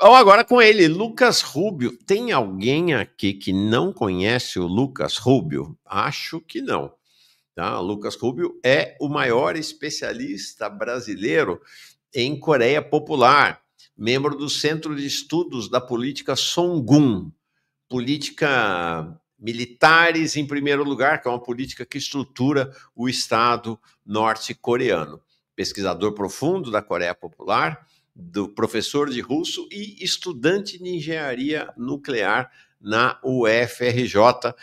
Agora com ele, Lucas Rubio. Tem alguém aqui que não conhece o Lucas Rubio? Acho que não. Tá? O Lucas Rubio é o maior especialista brasileiro em Coreia Popular, membro do Centro de Estudos da Política Songun, política militares em primeiro lugar, que é uma política que estrutura o Estado norte-coreano. Pesquisador profundo da Coreia Popular, do professor de russo e estudante de engenharia nuclear na UFRJ.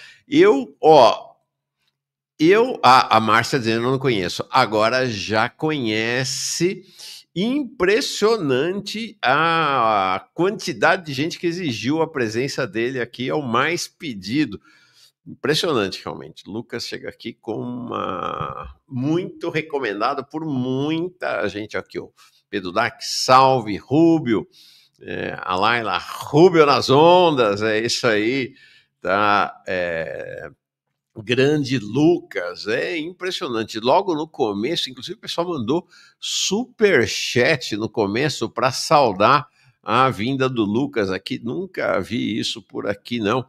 A Márcia dizendo eu não conheço, agora já conhece. Impressionante a quantidade de gente que exigiu a presença dele aqui, é o mais pedido. Impressionante, realmente. Lucas chega aqui com muito recomendado por muita gente aqui. O Pedro Dark, salve, Rubio, a Laila, Rubio nas ondas, é isso aí, tá? Grande Lucas, é impressionante. Logo no começo, inclusive o pessoal mandou super chat no começo para saudar a vinda do Lucas aqui. Nunca vi isso por aqui, não.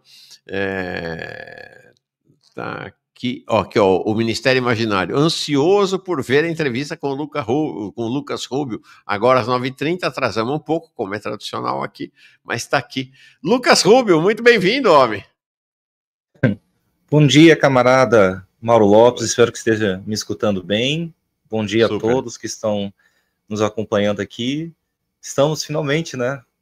Tá aqui, ó, o Ministério Imaginário. Ansioso por ver a entrevista com o Lucas Rubio. Agora às 9h30, atrasamos um pouco, como é tradicional aqui, mas está aqui. Lucas Rubio, muito bem-vindo, homem. Bom dia, camarada Mauro Lopes, espero que esteja me escutando bem. Bom dia a todos que estão nos acompanhando aqui. Estamos finalmente,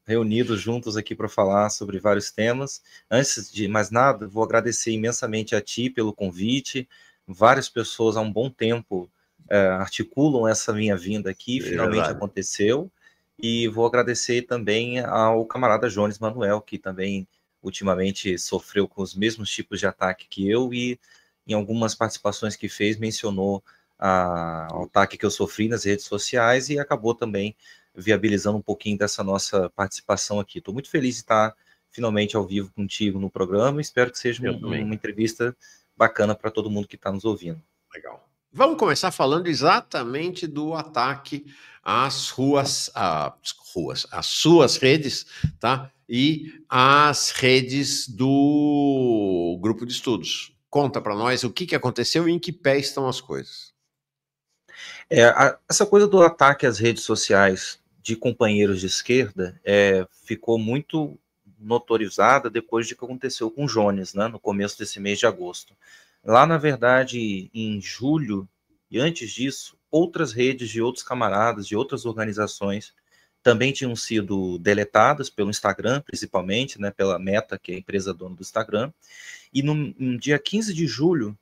reunidos juntos aqui para falar sobre vários temas. Antes de mais nada, vou agradecer imensamente a ti pelo convite. Várias pessoas há um bom tempo articulam essa minha vinda aqui, finalmente aconteceu. E vou agradecer também ao camarada Jones Manuel, que também ultimamente sofreu com os mesmos tipos de ataque que eu e em algumas participações que fez mencionou o ataque que eu sofri nas redes sociais e acabou também viabilizando um pouquinho dessa nossa participação aqui. Estou muito feliz de estar finalmente ao vivo contigo no programa, espero que seja uma entrevista bacana para todo mundo que está nos ouvindo. Legal. Vamos começar falando exatamente do ataque às às suas redes, tá? E às redes do grupo de estudos. Conta para nós o que aconteceu e em que pé estão as coisas. Essa coisa do ataque às redes sociais de companheiros de esquerda ficou muito notorizada depois de que aconteceu com o Jones, no começo desse mês de agosto. Lá, na verdade, em julho, e antes disso, outras redes de outros camaradas, de outras organizações, também tinham sido deletadas pelo Instagram, principalmente, pela Meta, que é a empresa dona do Instagram. E no dia 15 de julho,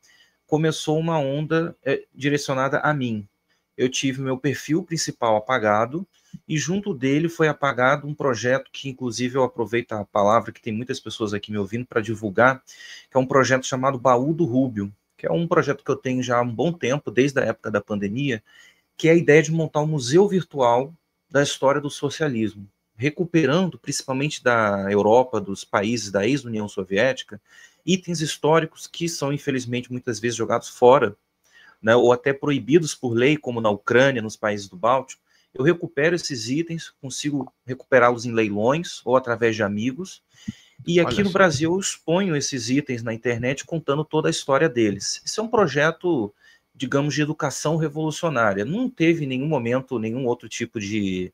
começou uma onda direcionada a mim. Eu tive meu perfil principal apagado, e junto dele foi apagado um projeto que, inclusive, eu aproveito a palavra que tem muitas pessoas aqui me ouvindo para divulgar, que é um projeto chamado Baú do Rubio, que é um projeto que eu tenho já há um bom tempo, desde a época da pandemia, que é a ideia de montar um museu virtual da história do socialismo, recuperando, principalmente da Europa, dos países da ex-União Soviética, itens históricos que são, infelizmente, muitas vezes jogados fora, ou até proibidos por lei, como na Ucrânia, nos países do Báltico. Eu recupero esses itens, consigo recuperá-los em leilões ou através de amigos, e aqui no Brasil eu exponho esses itens na internet contando toda a história deles. Isso é um projeto, digamos, de educação revolucionária. Não teve em nenhum momento nenhum outro tipo de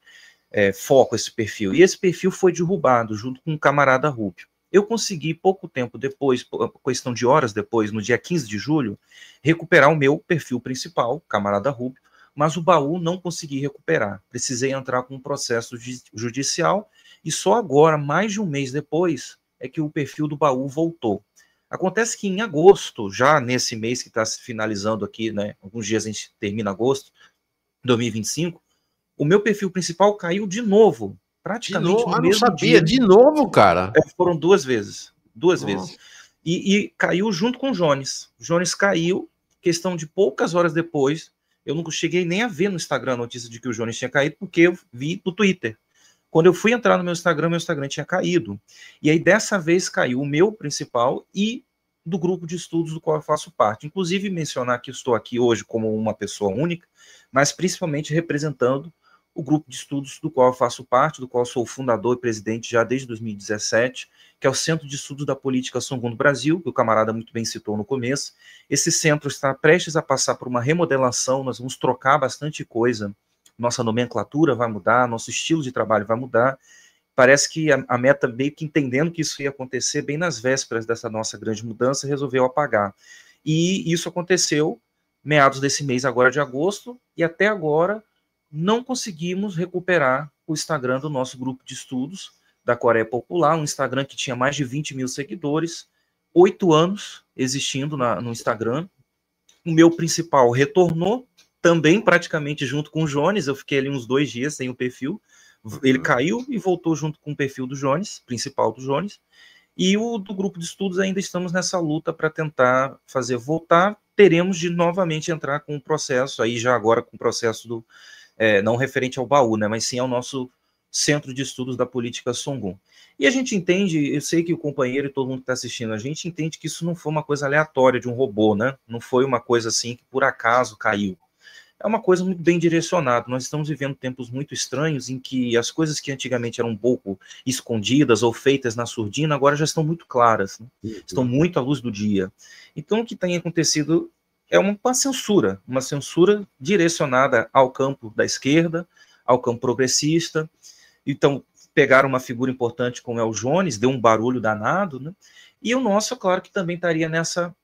foco esse perfil. E esse perfil foi derrubado junto com um camarada Rubio. Eu consegui, pouco tempo depois, questão de horas depois, no dia 15 de julho, recuperar o meu perfil principal, camarada Rubio, mas o baú não consegui recuperar. Precisei entrar com um processo judicial e só agora, mais de um mês depois, é que o perfil do baú voltou. Acontece que em agosto, já nesse mês que está se finalizando aqui, alguns dias a gente termina agosto, 2025, o meu perfil principal caiu de novo, praticamente no mesmo dia. De novo, cara? Foram duas vezes. E caiu junto com o Jones. O Jones caiu, questão de poucas horas depois. Eu não cheguei nem a ver no Instagram a notícia de que o Jones tinha caído, porque eu vi no Twitter. Quando eu fui entrar no meu Instagram tinha caído. E aí, dessa vez, caiu o meu principal e do grupo de estudos do qual eu faço parte. Inclusive, mencionar que estou aqui hoje como uma pessoa única, mas principalmente representando o grupo de estudos do qual eu faço parte, do qual sou fundador e presidente já desde 2017, que é o Centro de Estudos da Política Songun do Brasil, que o camarada muito bem citou no começo. Esse centro está prestes a passar por uma remodelação, nós vamos trocar bastante coisa, nossa nomenclatura vai mudar, nosso estilo de trabalho vai mudar. Parece que a meta, meio que entendendo que isso ia acontecer, bem nas vésperas dessa nossa grande mudança, resolveu apagar. E isso aconteceu meados desse mês agora de agosto, e até agora não conseguimos recuperar o Instagram do nosso grupo de estudos da Coreia Popular, um Instagram que tinha mais de 20 mil seguidores, 8 anos existindo no Instagram. O meu principal retornou, também praticamente junto com o Jones, eu fiquei ali uns 2 dias sem o perfil, ele caiu e voltou junto com o perfil do Jones, principal do Jones, e o do grupo de estudos ainda estamos nessa luta para tentar fazer voltar. Teremos de novamente entrar com o processo, aí já agora com o processo do, não referente ao baú, né, mas sim ao nosso Centro de Estudos da Política Songun. E a gente entende, eu sei que o companheiro e todo mundo que está assistindo, a gente entende que isso não foi uma coisa aleatória de um robô, né, não foi uma coisa assim que por acaso caiu. É uma coisa muito bem direcionada. Nós estamos vivendo tempos muito estranhos em que as coisas que antigamente eram um pouco escondidas ou feitas na surdina, agora já estão muito claras, né? Estão muito à luz do dia. Então, o que tem acontecido é uma censura direcionada ao campo da esquerda, ao campo progressista. Então, pegaram uma figura importante como é o Jones, deu um barulho danado, né? E o nosso, claro, que também estaria nessa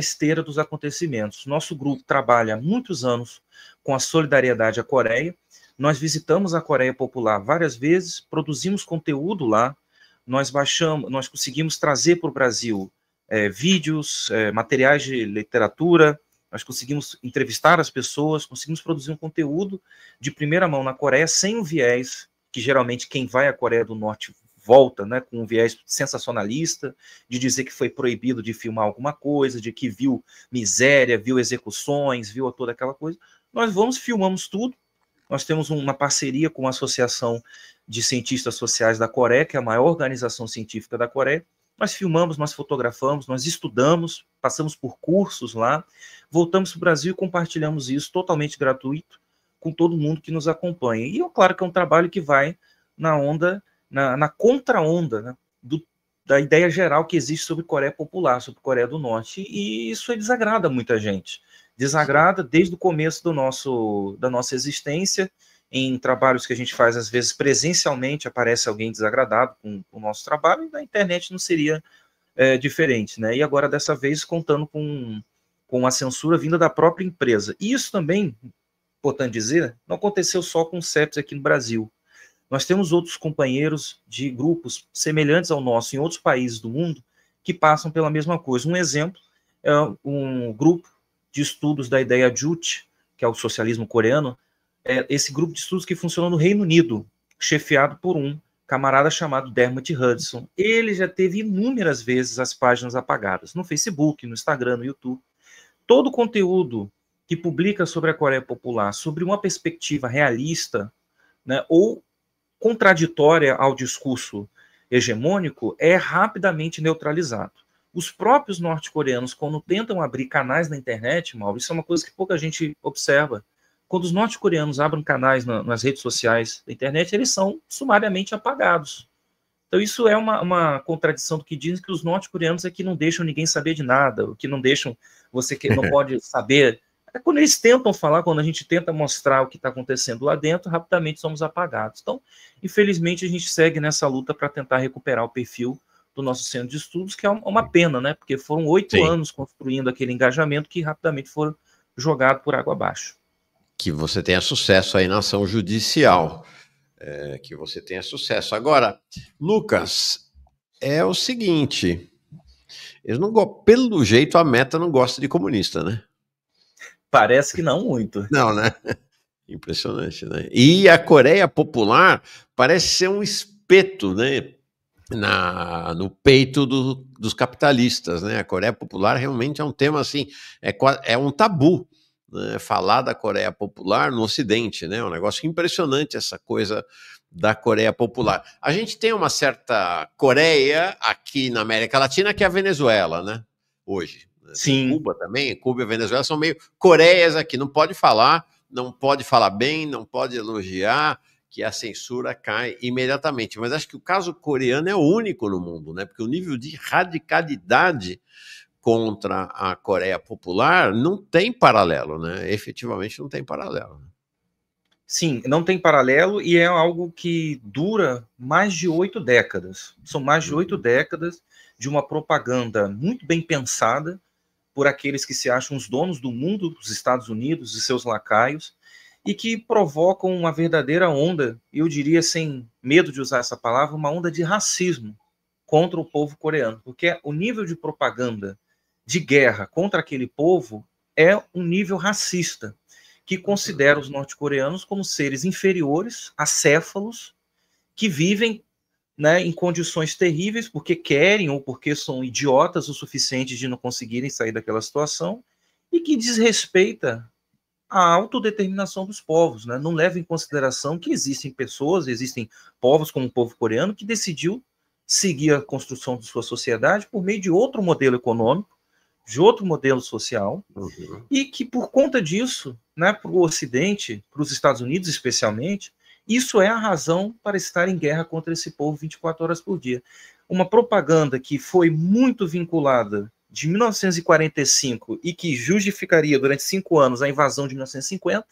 esteira dos acontecimentos. Nosso grupo trabalha há muitos anos com a solidariedade à Coreia. Nós visitamos a Coreia Popular várias vezes, produzimos conteúdo lá, nós conseguimos trazer para o Brasil vídeos, materiais de literatura, nós conseguimos entrevistar as pessoas, conseguimos produzir um conteúdo de primeira mão na Coreia, sem o viés que geralmente quem vai à Coreia do Norte volta, né, com um viés sensacionalista, de dizer que foi proibido de filmar alguma coisa, de que viu miséria, viu execuções, viu toda aquela coisa. Nós vamos, filmamos tudo. Nós temos uma parceria com a Associação de Cientistas Sociais da Coreia, que é a maior organização científica da Coreia. Nós filmamos, nós fotografamos, nós estudamos, passamos por cursos lá, voltamos para o Brasil e compartilhamos isso totalmente gratuito com todo mundo que nos acompanha. E, claro, que é um trabalho que vai na onda, na contra-onda, né, da ideia geral que existe sobre Coreia Popular, sobre Coreia do Norte, e isso desagrada muita gente. Desagrada desde o começo da nossa existência, em trabalhos que a gente faz, às vezes, presencialmente, aparece alguém desagradado com o nosso trabalho, e na internet não seria diferente, né? E agora, dessa vez, contando com a censura vinda da própria empresa. E isso também, importante dizer, não aconteceu só com o CEPS aqui no Brasil. Nós temos outros companheiros de grupos semelhantes ao nosso em outros países do mundo que passam pela mesma coisa. Um exemplo é um grupo de estudos da ideia Juche, que é o socialismo coreano, esse grupo de estudos que funciona no Reino Unido, chefiado por um camarada chamado Dermot Hudson. Ele já teve inúmeras vezes as páginas apagadas, no Facebook, no Instagram, no YouTube. Todo o conteúdo que publica sobre a Coreia Popular, sobre uma perspectiva realista, né, ou contraditória ao discurso hegemônico, é rapidamente neutralizado. Os próprios norte-coreanos, quando tentam abrir canais na internet, Mauro, isso é uma coisa que pouca gente observa. Quando os norte-coreanos abrem canais nas redes sociais da internet, eles são sumariamente apagados. Então isso é uma contradição do que dizem que os norte-coreanos é que não deixam ninguém saber de nada, o que não deixam você que não pode saber. Quando eles tentam falar, quando a gente tenta mostrar o que está acontecendo lá dentro, rapidamente somos apagados. Então, infelizmente, a gente segue nessa luta para tentar recuperar o perfil do nosso centro de estudos, que é uma pena, né? Porque foram 8 anos construindo aquele engajamento que rapidamente foram jogados por água abaixo. Que você tenha sucesso aí na ação judicial. Que você tenha sucesso. Agora, Lucas, é o seguinte, eles não, pelo jeito a Meta não gosta de comunista, né? Parece que não muito. Não, né? Impressionante, né? E a Coreia Popular parece ser um espeto, né? No peito dos capitalistas, né? A Coreia Popular realmente é um tema assim, é um tabu, né? Falar da Coreia Popular no Ocidente, né? É um negócio impressionante essa coisa da Coreia Popular. A gente tem uma certa Coreia aqui na América Latina que é a Venezuela, né? Hoje. Sim. Cuba também, Cuba e Venezuela são meio Coreias aqui, não pode falar não pode falar bem, não pode elogiar, que a censura cai imediatamente. Mas acho que o caso coreano é o único no mundo, né? Porque o nível de radicalidade contra a Coreia Popular não tem paralelo, né? Efetivamente não tem paralelo. Sim, não tem paralelo e é algo que dura mais de 8 décadas. São mais de 8 décadas de uma propaganda muito bem pensada por aqueles que se acham os donos do mundo, os Estados Unidos e seus lacaios, e que provocam uma verdadeira onda, eu diria sem medo de usar essa palavra, uma onda de racismo contra o povo coreano, porque o nível de propaganda de guerra contra aquele povo é um nível racista, que considera os norte-coreanos como seres inferiores, acéfalos, que vivem, né, em condições terríveis porque querem ou porque são idiotas o suficiente de não conseguirem sair daquela situação, e que desrespeita a autodeterminação dos povos, né? Não leva em consideração que existem pessoas, existem povos como o povo coreano que decidiu seguir a construção de sua sociedade por meio de outro modelo econômico, de outro modelo social, e que por conta disso, né, para o Ocidente, para os Estados Unidos especialmente, isso é a razão para estar em guerra contra esse povo 24 horas por dia. Uma propaganda que foi muito vinculada de 1945 e que justificaria durante 5 anos a invasão de 1950,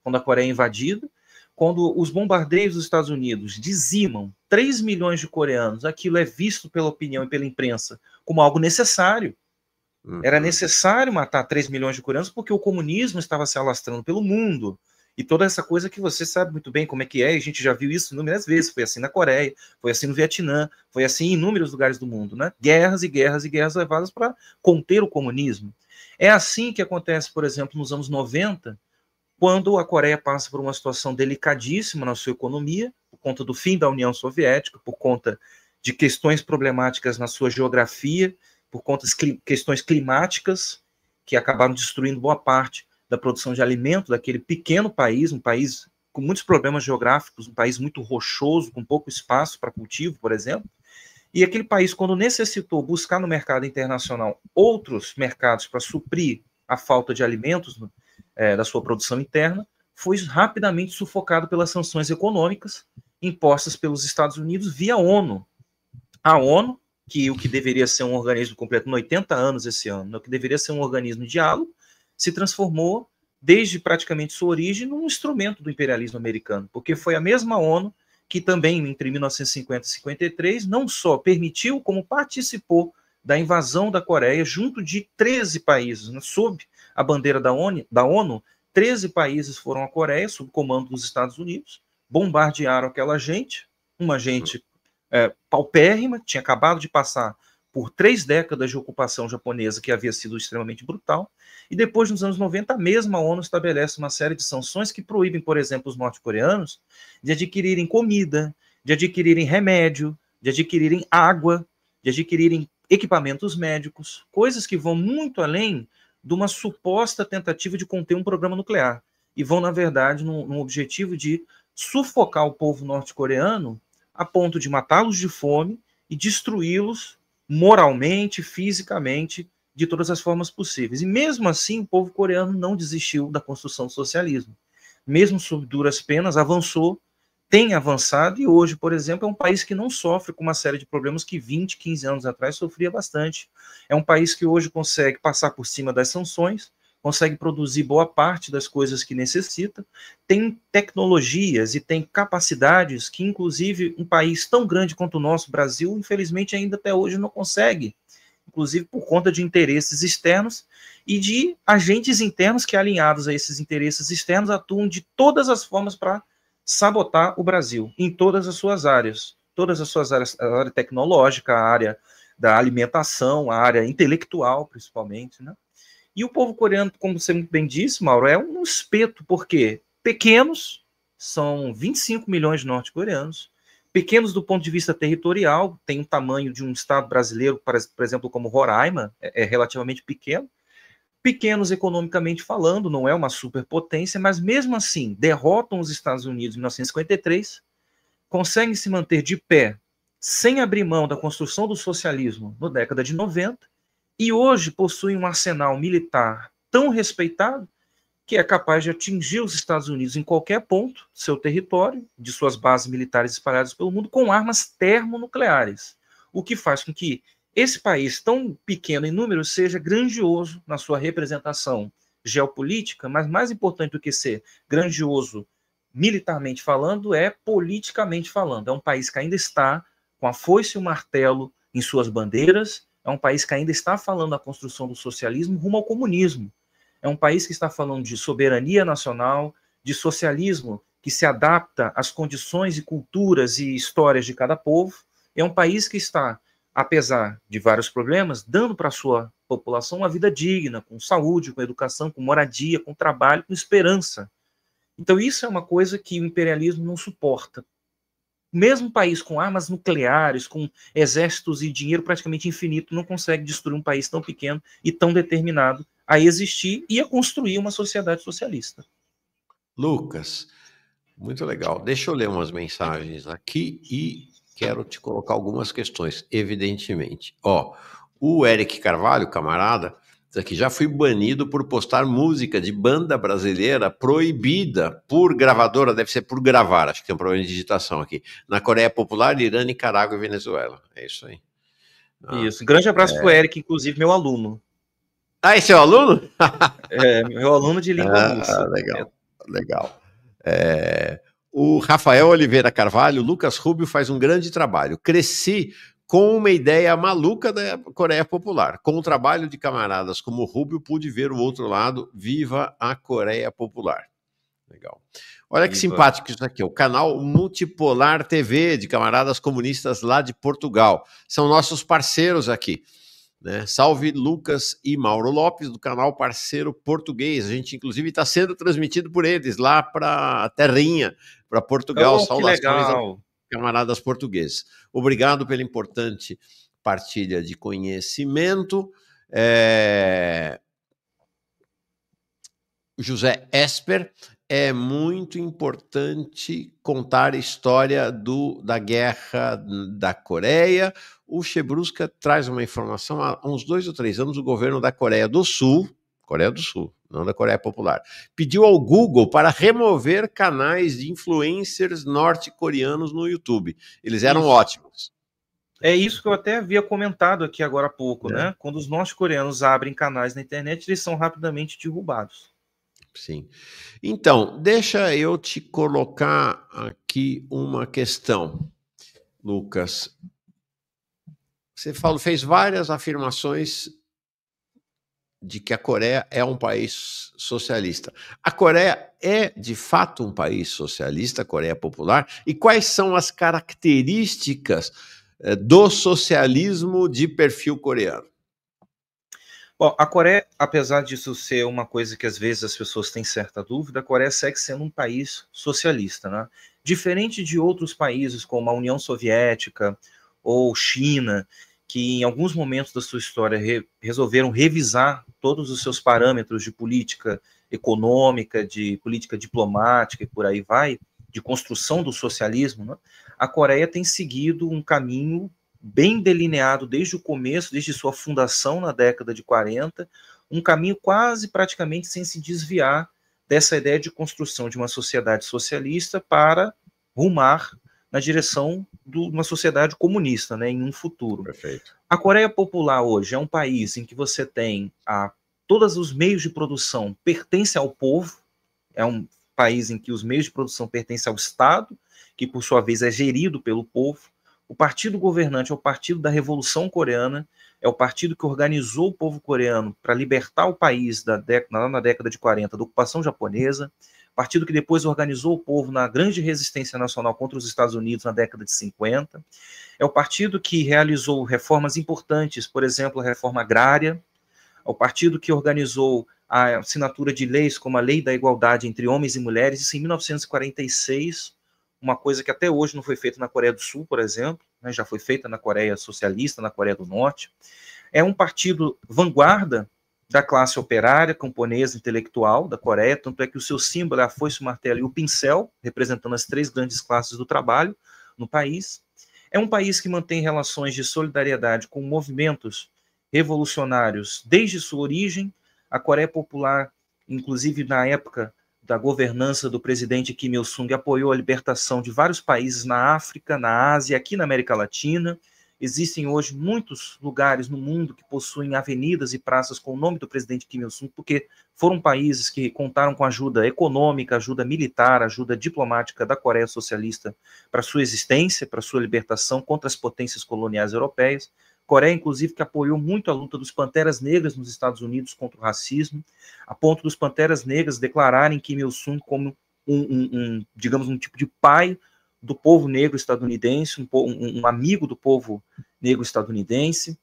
quando a Coreia é invadida, quando os bombardeios dos Estados Unidos dizimam 3 milhões de coreanos, aquilo é visto pela opinião e pela imprensa como algo necessário. Era necessário matar 3 milhões de coreanos porque o comunismo estava se alastrando pelo mundo. E toda essa coisa que você sabe muito bem como é que é, e a gente já viu isso inúmeras vezes. Foi assim na Coreia, foi assim no Vietnã, foi assim em inúmeros lugares do mundo, né? Guerras e guerras e guerras levadas para conter o comunismo. É assim que acontece, por exemplo, nos anos 90, quando a Coreia passa por uma situação delicadíssima na sua economia, por conta do fim da União Soviética, por conta de questões problemáticas na sua geografia, por conta de questões climáticas, que acabaram destruindo boa parte da produção de alimento daquele pequeno país, um país com muitos problemas geográficos, um país muito rochoso, com pouco espaço para cultivo, por exemplo. E aquele país, quando necessitou buscar no mercado internacional outros mercados para suprir a falta de alimentos da sua produção interna, foi rapidamente sufocado pelas sanções econômicas impostas pelos Estados Unidos via ONU. A ONU, que o que deveria ser um organismo completando 80 anos esse ano, o que deveria ser um organismo de diálogo, se transformou, desde praticamente sua origem, num instrumento do imperialismo americano, porque foi a mesma ONU que também, entre 1950 e 53, não só permitiu, como participou da invasão da Coreia, junto de 13 países, né, sob a bandeira da ONU, 13 países foram à Coreia, sob comando dos Estados Unidos, bombardearam aquela gente, uma gente paupérrima, tinha acabado de passar por 3 décadas de ocupação japonesa que havia sido extremamente brutal, e depois, nos anos 90, a mesma ONU estabelece uma série de sanções que proíbem, por exemplo, os norte-coreanos de adquirirem comida, de adquirirem remédio, de adquirirem água, de adquirirem equipamentos médicos, coisas que vão muito além de uma suposta tentativa de conter um programa nuclear, e vão, na verdade, num objetivo de sufocar o povo norte-coreano a ponto de matá-los de fome e destruí-los moralmente, fisicamente, de todas as formas possíveis. E mesmo assim, o povo coreano não desistiu da construção do socialismo. Mesmo sob duras penas, avançou, tem avançado, e hoje, por exemplo, é um país que não sofre com uma série de problemas que 20, 15 anos atrás sofria bastante. É um país que hoje consegue passar por cima das sanções, consegue produzir boa parte das coisas que necessita, tem tecnologias e tem capacidades que, inclusive, um país tão grande quanto o nosso, Brasil, infelizmente ainda até hoje não consegue, inclusive por conta de interesses externos e de agentes internos que, alinhados a esses interesses externos, atuam de todas as formas para sabotar o Brasil, em todas as suas áreas, a área tecnológica, a área da alimentação, a área intelectual, principalmente, né? E o povo coreano, como você muito bem disse, Mauro, é um espeto, porque pequenos, são 25 milhões de norte-coreanos, pequenos do ponto de vista territorial, tem o tamanho de um estado brasileiro, por exemplo, como Roraima, é relativamente pequeno, pequenos economicamente falando, não é uma superpotência, mas mesmo assim derrotam os Estados Unidos em 1953, conseguem se manter de pé, sem abrir mão da construção do socialismo na década de 90, e hoje possuem um arsenal militar tão respeitado que é capaz de atingir os Estados Unidos em qualquer ponto do seu território, de suas bases militares espalhadas pelo mundo, com armas termonucleares, o que faz com que esse país, tão pequeno em número, seja grandioso na sua representação geopolítica, mas mais importante do que ser grandioso militarmente falando, é politicamente falando. É um país que ainda está com a foice e o martelo em suas bandeiras, é um país que ainda está falando da construção do socialismo rumo ao comunismo. É um país que está falando de soberania nacional, de socialismo que se adapta às condições e culturas e histórias de cada povo. É um país que está, apesar de vários problemas, dando para a sua população uma vida digna, com saúde, com educação, com moradia, com trabalho, com esperança. Então isso é uma coisa que o imperialismo não suporta. Mesmo um país com armas nucleares, com exércitos e dinheiro praticamente infinito, não consegue destruir um país tão pequeno e tão determinado a existir e a construir uma sociedade socialista. Lucas, muito legal. Deixa eu ler umas mensagens aqui e quero te colocar algumas questões, evidentemente. Ó, o Eric Carvalho, camarada, diz aqui, já fui banido por postar música de banda brasileira proibida por gravadora, deve ser por gravar, acho que tem um problema de digitação aqui, na Coreia Popular, Irã, Nicarágua e Venezuela. É isso aí. Isso. Grande abraço pro Eric, inclusive meu aluno. Ah, esse é o aluno? Meu aluno de língua russa. Legal, legal. O Rafael Oliveira Carvalho, Lucas Rubio faz um grande trabalho. Cresci com uma ideia maluca da Coreia Popular. Com o trabalho de camaradas como o Rubio, pude ver o outro lado. Viva a Coreia Popular. Legal. Olha que simpático isso aqui. O canal Multipolar TV, de camaradas comunistas lá de Portugal. São nossos parceiros aqui. Né? Salve Lucas e Mauro Lopes, do canal Parceiro Português. A gente, inclusive, está sendo transmitido por eles lá para a terrinha, para Portugal. Saudações aos camaradas portugueses. Obrigado pela importante partilha de conhecimento. José Esper, é muito importante contar a história da guerra da Coreia. O Chebrusca traz uma informação, há uns 2 ou 3 anos, o governo da Coreia do Sul, não da Coreia Popular, pediu ao Google para remover canais de influencers norte-coreanos no YouTube. Eles eram ótimos. É isso que eu até havia comentado aqui agora há pouco, né? Quando os norte-coreanos abrem canais na internet, eles são rapidamente derrubados. Sim. Então, deixa eu te colocar aqui uma questão, Lucas. Você fez várias afirmações de que a Coreia é um país socialista. A Coreia é, de fato, um país socialista, a Coreia Popular? E quais são as características do socialismo de perfil coreano? Bom, a Coreia, apesar disso ser uma coisa que às vezes as pessoas têm certa dúvida, a Coreia segue sendo um país socialista, né? Diferente de outros países como a União Soviética ou China, que em alguns momentos da sua história resolveram revisar todos os seus parâmetros de política econômica, de política diplomática e por aí vai, de construção do socialismo, né? A Coreia tem seguido um caminho bem delineado desde o começo, desde sua fundação na década de 40, um caminho quase praticamente sem se desviar dessa ideia de construção de uma sociedade socialista para rumar na direção de uma sociedade comunista, né, em um futuro. Perfeito. A Coreia Popular hoje é um país em que você tem todos os meios de produção pertencem ao povo, é um país em que os meios de produção pertencem ao Estado, que por sua vez é gerido pelo povo. O partido governante é o Partido da Revolução Coreana, é o partido que organizou o povo coreano para libertar o país na década de 40 da ocupação japonesa, partido que depois organizou o povo na grande resistência nacional contra os Estados Unidos na década de 50, é o partido que realizou reformas importantes, por exemplo, a reforma agrária, é o partido que organizou a assinatura de leis como a Lei da Igualdade entre Homens e Mulheres, isso em 1946, uma coisa que até hoje não foi feita na Coreia do Sul, por exemplo, né, já foi feita na Coreia Socialista, na Coreia do Norte. É um partido vanguarda da classe operária, camponesa, intelectual da Coreia, tanto é que o seu símbolo é a foice, o martelo e o pincel, representando as 3 grandes classes do trabalho no país. É um país que mantém relações de solidariedade com movimentos revolucionários desde sua origem. A Coreia Popular inclusive na época da governança do presidente Kim Il-sung, apoiou a libertação de vários países na África, na Ásia, aqui na América Latina. Existem hoje muitos lugares no mundo que possuem avenidas e praças com o nome do presidente Kim Il-sung, porque foram países que contaram com ajuda econômica, ajuda militar, ajuda diplomática da Coreia Socialista para sua existência, para sua libertação contra as potências coloniais europeias. Coreia, inclusive, que apoiou muito a luta dos Panteras Negras nos Estados Unidos contra o racismo, a ponto dos Panteras Negras declararem Kim Il-sung como digamos, um tipo de pai do povo negro estadunidense, um amigo do povo negro estadunidense.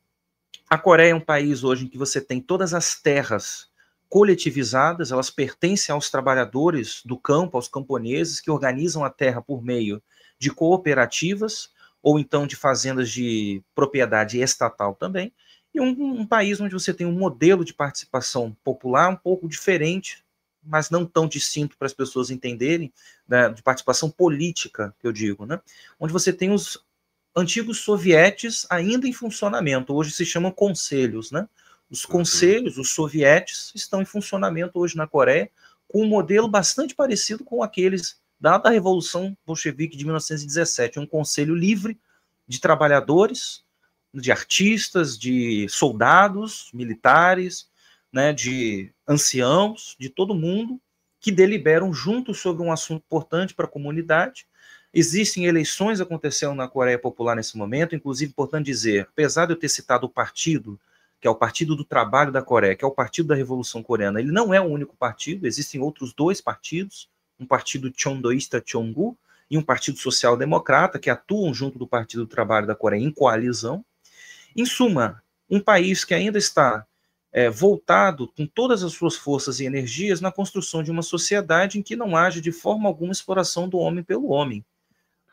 A Coreia é um país hoje em que você tem todas as terras coletivizadas, elas pertencem aos trabalhadores do campo, aos camponeses, que organizam a terra por meio de cooperativas, ou então de fazendas de propriedade estatal também, e um país onde você tem um modelo de participação popular um pouco diferente, mas não tão distinto para as pessoas entenderem, né, de participação política, que eu digo, né, onde você tem os antigos sovietes ainda em funcionamento, hoje se chamam conselhos, né, os conselhos, os sovietes, estão em funcionamento hoje na Coreia, com um modelo bastante parecido com aqueles da Revolução Bolchevique de 1917, um conselho livre de trabalhadores, de artistas, de soldados, militares, né, de anciãos, de todo mundo, que deliberam juntos sobre um assunto importante para a comunidade. Existem eleições acontecendo na Coreia Popular nesse momento, inclusive, importante dizer, apesar de eu ter citado o partido, que é o Partido do Trabalho da Coreia, que é o Partido da Revolução Coreana, ele não é o único partido, existem outros dois partidos, um partido chondoísta Chongu e um partido social-democrata, que atuam junto do Partido do Trabalho da Coreia em coalizão. Em suma, um país que ainda está voltado com todas as suas forças e energias na construção de uma sociedade em que não haja de forma alguma exploração do homem pelo homem,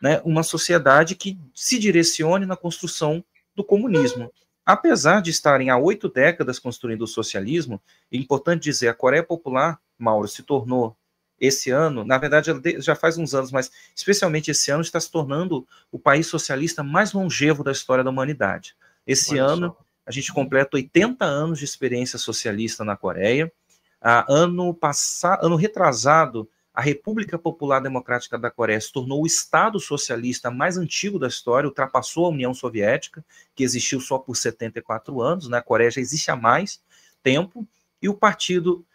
né? Uma sociedade que se direcione na construção do comunismo. Apesar de estarem há 8 décadas construindo o socialismo, é importante dizer, a Coreia Popular, Mauro, se tornou esse ano, na verdade já faz uns anos, mas especialmente esse ano, está se tornando o país socialista mais longevo da história da humanidade. Esse ano, a gente completa 80 anos de experiência socialista na Coreia. Ano retrasado, a República Popular Democrática da Coreia se tornou o Estado socialista mais antigo da história, ultrapassou a União Soviética, que existiu só por 74 anos, né? A Coreia já existe há mais tempo, e o Partido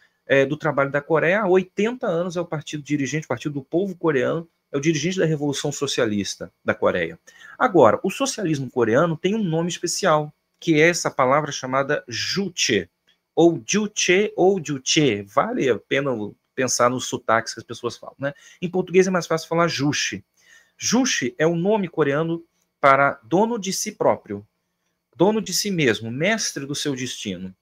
do Trabalho da Coreia, há 80 anos, é o partido dirigente, o Partido do Povo Coreano, é o dirigente da Revolução Socialista da Coreia. Agora, o socialismo coreano tem um nome especial, que é essa palavra chamada Juche, ou Juche, ou Juche, vale a pena pensar nos sotaques que as pessoas falam, né? Em português é mais fácil falar Juche. Juche é o nome coreano para dono de si próprio, dono de si mesmo, mestre do seu destino.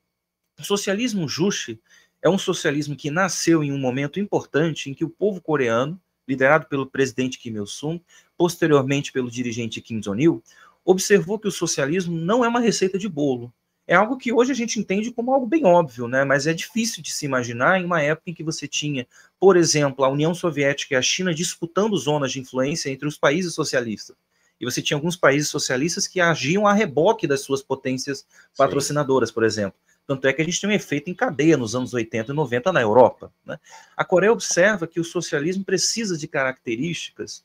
O socialismo Juche é um socialismo que nasceu em um momento importante em que o povo coreano, liderado pelo presidente Kim Il-sung, posteriormente pelo dirigente Kim Jong-il, observou que o socialismo não é uma receita de bolo. É algo que hoje a gente entende como algo bem óbvio, né? Mas é difícil de se imaginar em uma época em que você tinha, por exemplo, a União Soviética e a China disputando zonas de influência entre os países socialistas. E você tinha alguns países socialistas que agiam a reboque das suas potências patrocinadoras, por exemplo. Tanto é que a gente tem um efeito em cadeia nos anos 80 e 90 na Europa, né? A Coreia observa que o socialismo precisa de características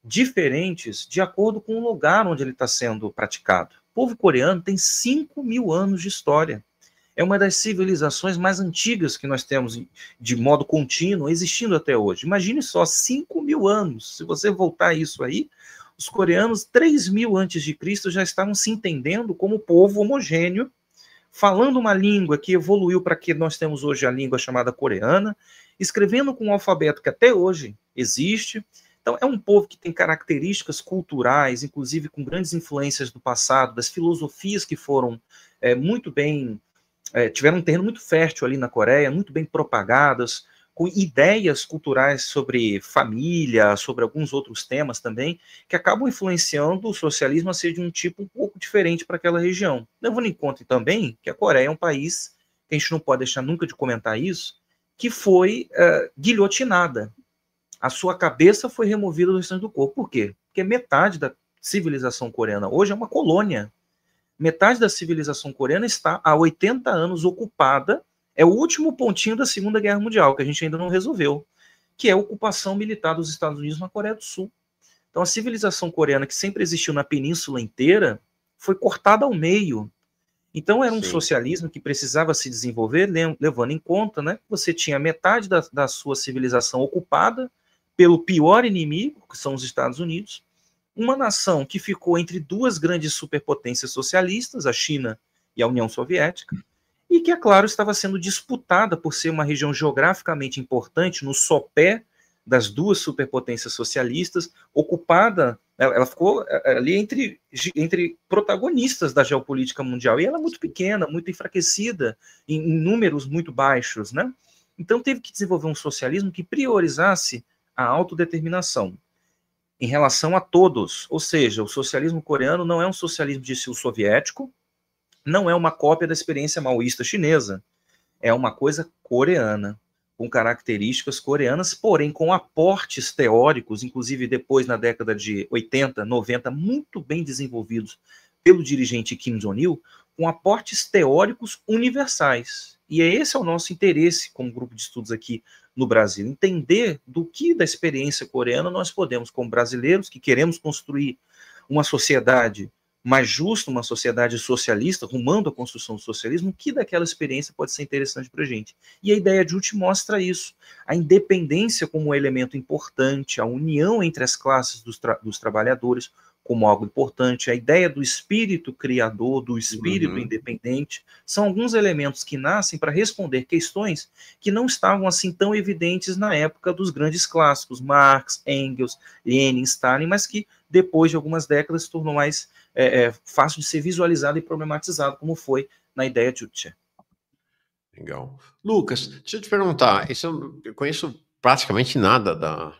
diferentes de acordo com o lugar onde ele está sendo praticado. O povo coreano tem 5.000 anos de história. É uma das civilizações mais antigas que nós temos de modo contínuo, existindo até hoje. Imagine só, 5.000 anos. Se você voltar isso aí, os coreanos, 3.000 antes de Cristo, já estavam se entendendo como povo homogêneo, falando uma língua que evoluiu para que nós temos hoje a língua chamada coreana, escrevendo com um alfabeto que até hoje existe. Então, é um povo que tem características culturais, inclusive com grandes influências do passado, das filosofias que foram muito bem, tiveram um terreno muito fértil ali na Coreia, muito bem propagadas, com ideias culturais sobre família, sobre alguns outros temas também, que acabam influenciando o socialismo a ser de um tipo um pouco diferente para aquela região. Levando em conta também que a Coreia é um país, que a gente não pode deixar nunca de comentar isso, que foi guilhotinada. A sua cabeça foi removida do restante do corpo. Por quê? Porque metade da civilização coreana hoje é uma colônia. Metade da civilização coreana está há 80 anos ocupada É o último pontinho da Segunda Guerra Mundial, que a gente ainda não resolveu, que é a ocupação militar dos Estados Unidos na Coreia do Sul. Então, a civilização coreana, que sempre existiu na península inteira, foi cortada ao meio. Então, era um Sim. socialismo que precisava se desenvolver, levando em conta, né, que você tinha metade da sua civilização ocupada pelo pior inimigo, que são os Estados Unidos, uma nação que ficou entre duas grandes superpotências socialistas, a China e a União Soviética, e que, é claro, estava sendo disputada por ser uma região geograficamente importante no sopé das duas superpotências socialistas, ocupada, ela ficou ali entre protagonistas da geopolítica mundial, e ela é muito pequena, muito enfraquecida, em números muito baixos, né? Então teve que desenvolver um socialismo que priorizasse a autodeterminação em relação a todos, ou seja, o socialismo coreano não é um socialismo de estilo soviético, não é uma cópia da experiência maoísta chinesa, é uma coisa coreana, com características coreanas, porém com aportes teóricos, inclusive depois na década de 80, 90, muito bem desenvolvidos pelo dirigente Kim Jong-il, com aportes teóricos universais. E esse é o nosso interesse como grupo de estudos aqui no Brasil, entender do que da experiência coreana nós podemos, como brasileiros que queremos construir uma sociedade mais justa, uma sociedade socialista, rumando à construção do socialismo, o que daquela experiência pode ser interessante para a gente. E a ideia de Uth mostra isso, a independência como elemento importante, a união entre as classes dos trabalhadores como algo importante, a ideia do espírito criador, do espírito independente, são alguns elementos que nascem para responder questões que não estavam assim tão evidentes na época dos grandes clássicos, Marx, Engels, Lenin, Stalin, mas que depois de algumas décadas se tornou mais fácil de ser visualizado e problematizado, como foi na ideia de Uth. Legal. Lucas, deixa eu te perguntar, eu conheço praticamente nada da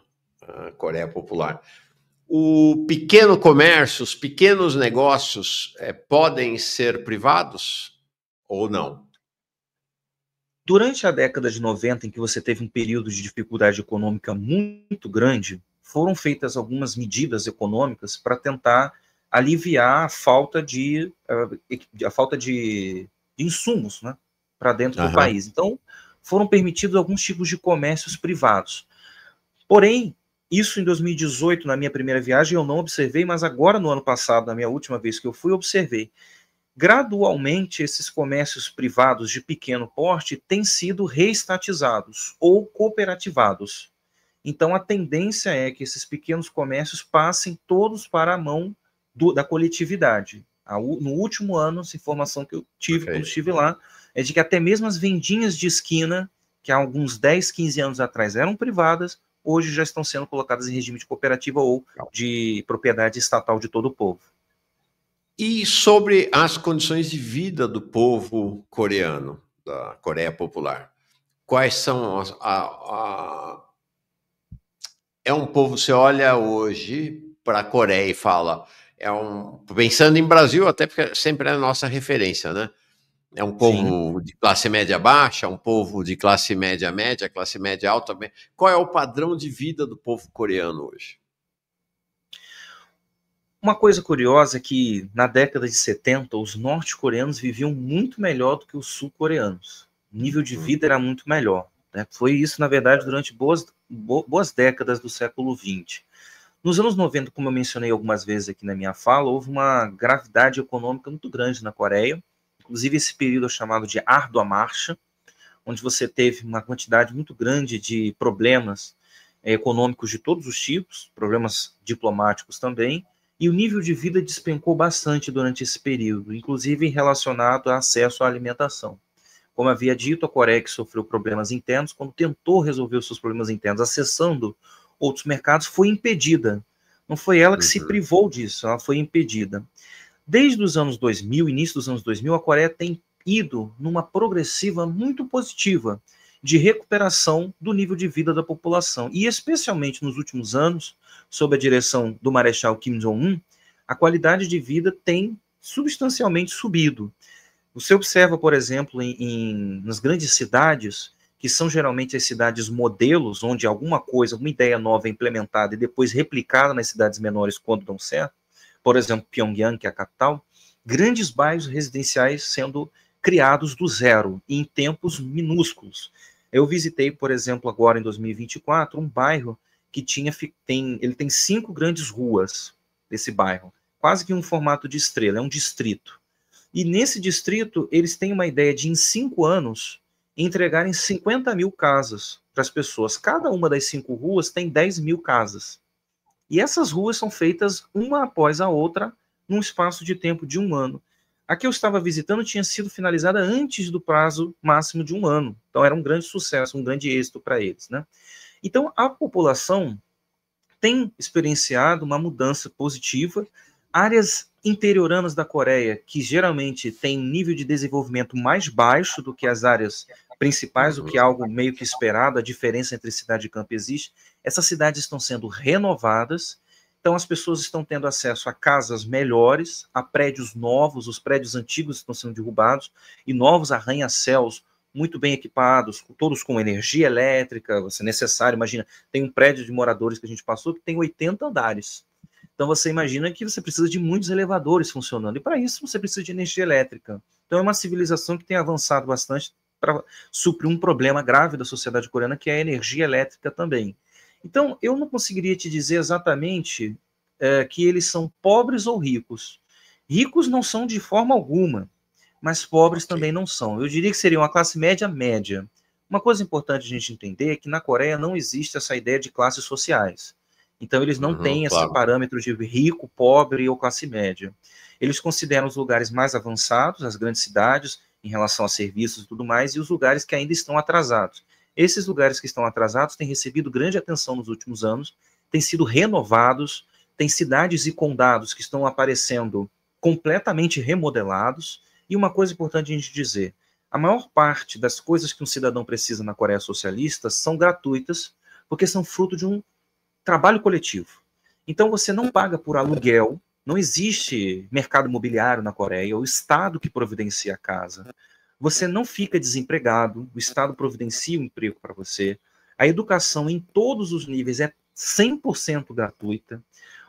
Coreia Popular. O pequeno comércio, os pequenos negócios podem ser privados ou não? Durante a década de 90, em que você teve um período de dificuldade econômica muito grande, foram feitas algumas medidas econômicas para tentar aliviar a falta de insumos, né, para dentro do país. Então, foram permitidos alguns tipos de comércios privados. Porém, isso em 2018, na minha primeira viagem, eu não observei, mas agora, no ano passado, na minha última vez que eu fui, observei. Gradualmente, esses comércios privados de pequeno porte têm sido reestatizados ou cooperativados. Então, a tendência é que esses pequenos comércios passem todos para a mão da coletividade. No último ano, essa informação que eu tive quando estive lá, é de que até mesmo as vendinhas de esquina, que há alguns 10, 15 anos atrás eram privadas, hoje já estão sendo colocadas em regime de cooperativa ou de propriedade estatal de todo o povo. E sobre as condições de vida do povo coreano, da Coreia Popular? Quais são É um povo, você olha hoje para a Coreia e fala, pensando em Brasil, até porque sempre é a nossa referência, né? É um povo de classe média baixa, um povo de classe média média, classe média alta. Qual é o padrão de vida do povo coreano hoje? Uma coisa curiosa é que, na década de 70, os norte-coreanos viviam muito melhor do que os sul-coreanos. O nível de vida era muito melhor. Né? Foi isso, na verdade, durante boas décadas do século XX. Nos anos 90, como eu mencionei algumas vezes aqui na minha fala, houve uma gravidade econômica muito grande na Coreia. Inclusive, esse período é chamado de Árdua Marcha, onde você teve uma quantidade muito grande de problemas econômicos de todos os tipos, problemas diplomáticos também, e o nível de vida despencou bastante durante esse período, inclusive relacionado a acesso à alimentação. Como havia dito, a Coreia que sofreu problemas internos, quando tentou resolver os seus problemas internos acessando outros mercados, foi impedida. Não foi ela que se privou disso, ela foi impedida. Desde os anos 2000, início dos anos 2000, a Coreia tem ido numa progressiva muito positiva de recuperação do nível de vida da população. E especialmente nos últimos anos, sob a direção do Marechal Kim Jong-un, a qualidade de vida tem substancialmente subido. Você observa, por exemplo, nas grandes cidades, que são geralmente as cidades modelos, onde alguma coisa, alguma ideia nova é implementada e depois replicada nas cidades menores quando dão certo, por exemplo, Pyongyang, que é a capital, grandes bairros residenciais sendo criados do zero, em tempos minúsculos. Eu visitei, por exemplo, agora em 2024, um bairro que ele tem 5 grandes ruas, esse bairro, quase que um formato de estrela, é um distrito. E nesse distrito, eles têm uma ideia de, em 5 anos, entregarem 50 mil casas para as pessoas. Cada uma das 5 ruas tem 10 mil casas. E essas ruas são feitas uma após a outra, num espaço de tempo de 1 ano. A que eu estava visitando tinha sido finalizada antes do prazo máximo de 1 ano. Então era um grande sucesso, um grande êxito para eles, né? Então a população tem experienciado uma mudança positiva. Áreas interioranas da Coreia, que geralmente têm um nível de desenvolvimento mais baixo do que as áreas principais, o que é algo meio que esperado, a diferença entre cidade e campo existe, essas cidades estão sendo renovadas, então as pessoas estão tendo acesso a casas melhores, a prédios novos, os prédios antigos estão sendo derrubados, e novos arranha-céus muito bem equipados, todos com energia elétrica, se necessário, imagina, tem um prédio de moradores que a gente passou que tem 80 andares. Então você imagina que você precisa de muitos elevadores funcionando, e para isso você precisa de energia elétrica. Então é uma civilização que tem avançado bastante para suprir um problema grave da sociedade coreana, que é a energia elétrica também. Então eu não conseguiria te dizer exatamente que eles são pobres ou ricos. Ricos não são de forma alguma, mas pobres também não são. Eu diria que seria uma classe média média. Uma coisa importante a gente entender é que na Coreia não existe essa ideia de classes sociais. Então, eles não têm esse parâmetro de rico, pobre ou classe média. Eles consideram os lugares mais avançados, as grandes cidades, em relação a serviços e tudo mais, e os lugares que ainda estão atrasados. Esses lugares que estão atrasados têm recebido grande atenção nos últimos anos, têm sido renovados, tem cidades e condados que estão aparecendo completamente remodelados. E uma coisa importante a gente dizer, a maior parte das coisas que um cidadão precisa na Coreia socialista são gratuitas, porque são fruto de um trabalho coletivo. Então você não paga por aluguel, não existe mercado imobiliário na Coreia, o Estado que providencia a casa. Você não fica desempregado, o Estado providencia um emprego para você. A educação em todos os níveis é 100% gratuita.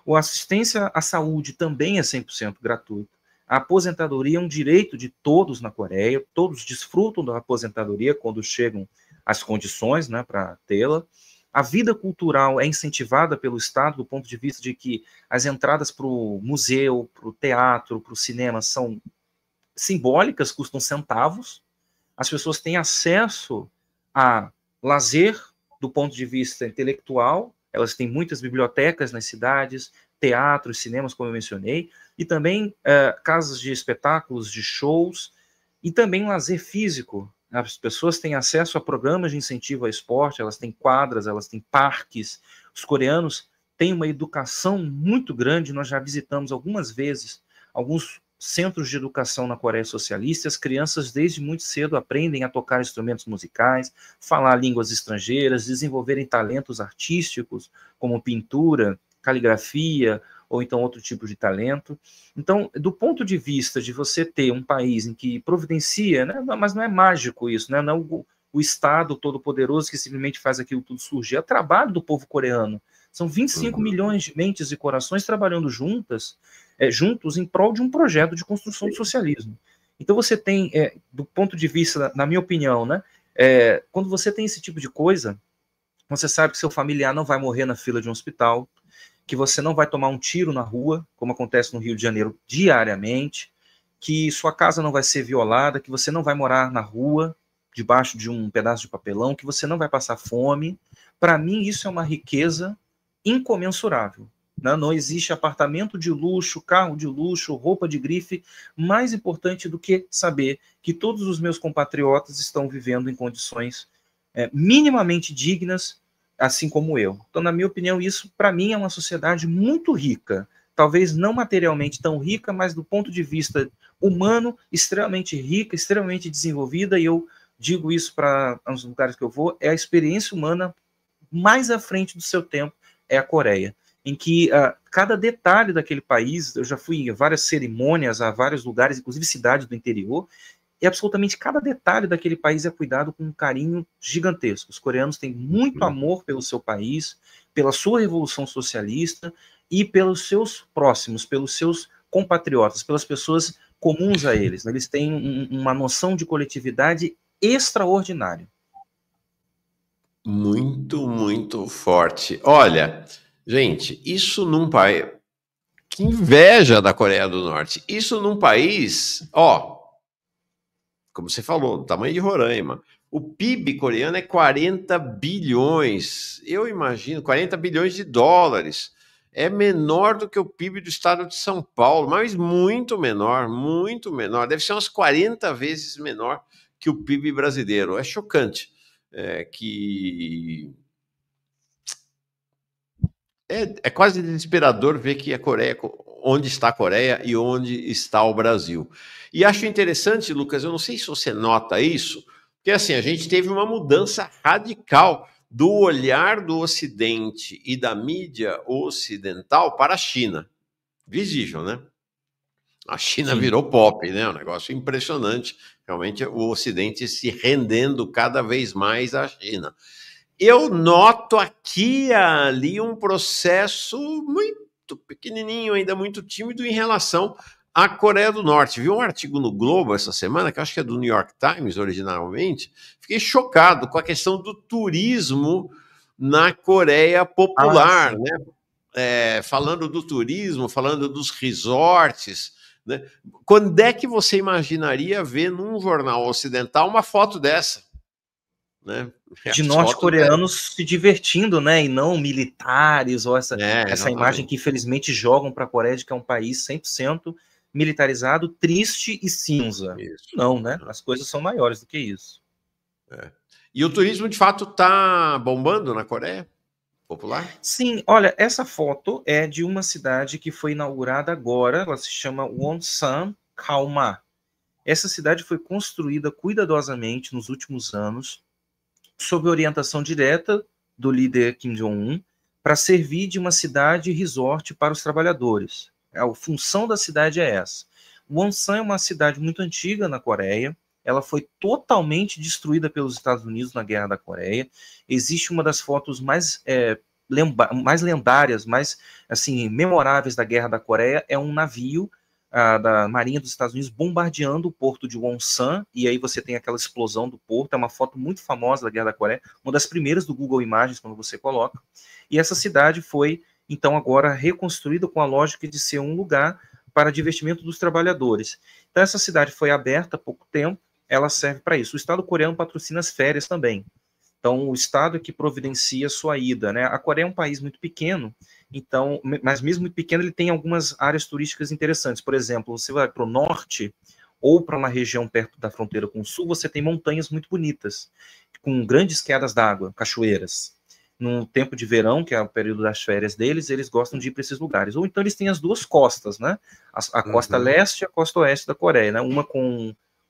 A assistência à saúde também é 100% gratuita. A aposentadoria é um direito de todos na Coreia, todos desfrutam da aposentadoria quando chegam às condições, né, para tê-la. A vida cultural é incentivada pelo Estado do ponto de vista de que as entradas para o museu, para o teatro, para o cinema são simbólicas, custam centavos. As pessoas têm acesso a lazer do ponto de vista intelectual, elas têm muitas bibliotecas nas cidades, teatros, cinemas, como eu mencionei, e também casas de espetáculos, de shows, e também lazer físico. As pessoas têm acesso a programas de incentivo ao esporte, elas têm quadras, elas têm parques. Os coreanos têm uma educação muito grande, nós já visitamos algumas vezes alguns centros de educação na Coreia Socialista. As crianças desde muito cedo aprendem a tocar instrumentos musicais, falar línguas estrangeiras, desenvolverem talentos artísticos, como pintura, caligrafia, ou então outro tipo de talento. Então, do ponto de vista de você ter um país em que providencia, né, mas não é mágico isso, né, não é o Estado todo-poderoso que simplesmente faz aquilo tudo surgir, é o trabalho do povo coreano. São 25 milhões de mentes e corações trabalhando juntos em prol de um projeto de construção do socialismo. Então você tem, do ponto de vista, na minha opinião, né, quando você tem esse tipo de coisa, você sabe que seu familiar não vai morrer na fila de um hospital, que você não vai tomar um tiro na rua, como acontece no Rio de Janeiro diariamente, que sua casa não vai ser violada, que você não vai morar na rua, debaixo de um pedaço de papelão, que você não vai passar fome. Para mim, isso é uma riqueza incomensurável. Né? Não existe apartamento de luxo, carro de luxo, roupa de grife mais importante do que saber que todos os meus compatriotas estão vivendo em condições minimamente dignas, assim como eu. Então, na minha opinião, isso, para mim, é uma sociedade muito rica. Talvez não materialmente tão rica, mas do ponto de vista humano, extremamente rica, extremamente desenvolvida, e eu digo isso para os lugares que eu vou, é a experiência humana mais à frente do seu tempo, é a Coreia, em que cada detalhe daquele país, eu já fui em várias cerimônias, a vários lugares, inclusive cidades do interior, e absolutamente cada detalhe daquele país é cuidado com um carinho gigantesco. Os coreanos têm muito amor pelo seu país, pela sua revolução socialista e pelos seus próximos, pelos seus compatriotas, pelas pessoas comuns a eles. Né? Eles têm uma noção de coletividade extraordinária. Muito, muito forte. Olha, gente, isso num país... Que inveja da Coreia do Norte. Isso num país, ó, como você falou, do tamanho de Roraima. O PIB coreano é 40 bilhões. Eu imagino, 40 bilhões de dólares. É menor do que o PIB do estado de São Paulo, mas muito menor, muito menor. Deve ser umas 40 vezes menor que o PIB brasileiro. É chocante. É quase desesperador ver que a Coreia, onde está a Coreia e onde está o Brasil. E acho interessante, Lucas, eu não sei se você nota isso, porque assim, a gente teve uma mudança radical do olhar do Ocidente e da mídia ocidental para a China. Visível, né? A China virou pop, né? Um negócio impressionante. Realmente o Ocidente se rendendo cada vez mais à China. Eu noto aqui e ali um processo muito pequenininho, ainda muito tímido em relação à Coreia do Norte. Vi um artigo no Globo essa semana, que acho que é do New York Times originalmente, fiquei chocado com a questão do turismo na Coreia popular, né? Falando do turismo, falando dos resorts, né? Quando é que você imaginaria ver num jornal ocidental uma foto dessa? Né? De norte-coreanos se divertindo, né? E não militares, ou essa imagem que infelizmente jogam para a Coreia de que é um país 100% militarizado, triste e cinza. Isso. Não, né? As coisas são maiores do que isso. E o turismo, de fato, está bombando na Coreia popular? Sim, olha, essa foto é de uma cidade que foi inaugurada agora, ela se chama Wonsan Gyeongma. Essa cidade foi construída cuidadosamente nos últimos anos, sob orientação direta do líder Kim Jong-un, para servir de uma cidade resort para os trabalhadores. A função da cidade é essa. Wonsan é uma cidade muito antiga na Coreia, ela foi totalmente destruída pelos Estados Unidos na Guerra da Coreia. Existe uma das fotos mais lendárias, mais assim, memoráveis da Guerra da Coreia, é um navio da Marinha dos Estados Unidos bombardeando o porto de Wonsan, e aí você tem aquela explosão do porto, é uma foto muito famosa da Guerra da Coreia, uma das primeiras do Google Imagens, quando você coloca, e essa cidade foi, então, agora reconstruída com a lógica de ser um lugar para divertimento dos trabalhadores. Então, essa cidade foi aberta há pouco tempo, ela serve para isso. O Estado coreano patrocina as férias também. Então, o Estado é que providencia a sua ida, né? A Coreia é um país muito pequeno, então, mas mesmo muito pequeno, ele tem algumas áreas turísticas interessantes. Por exemplo, você vai para o norte ou para uma região perto da fronteira com o sul, você tem montanhas muito bonitas, com grandes quedas d'água, cachoeiras. No tempo de verão, que é o período das férias deles, eles gostam de ir para esses lugares. Ou então eles têm as duas costas, né? A costa leste e a costa oeste da Coreia, né? Uma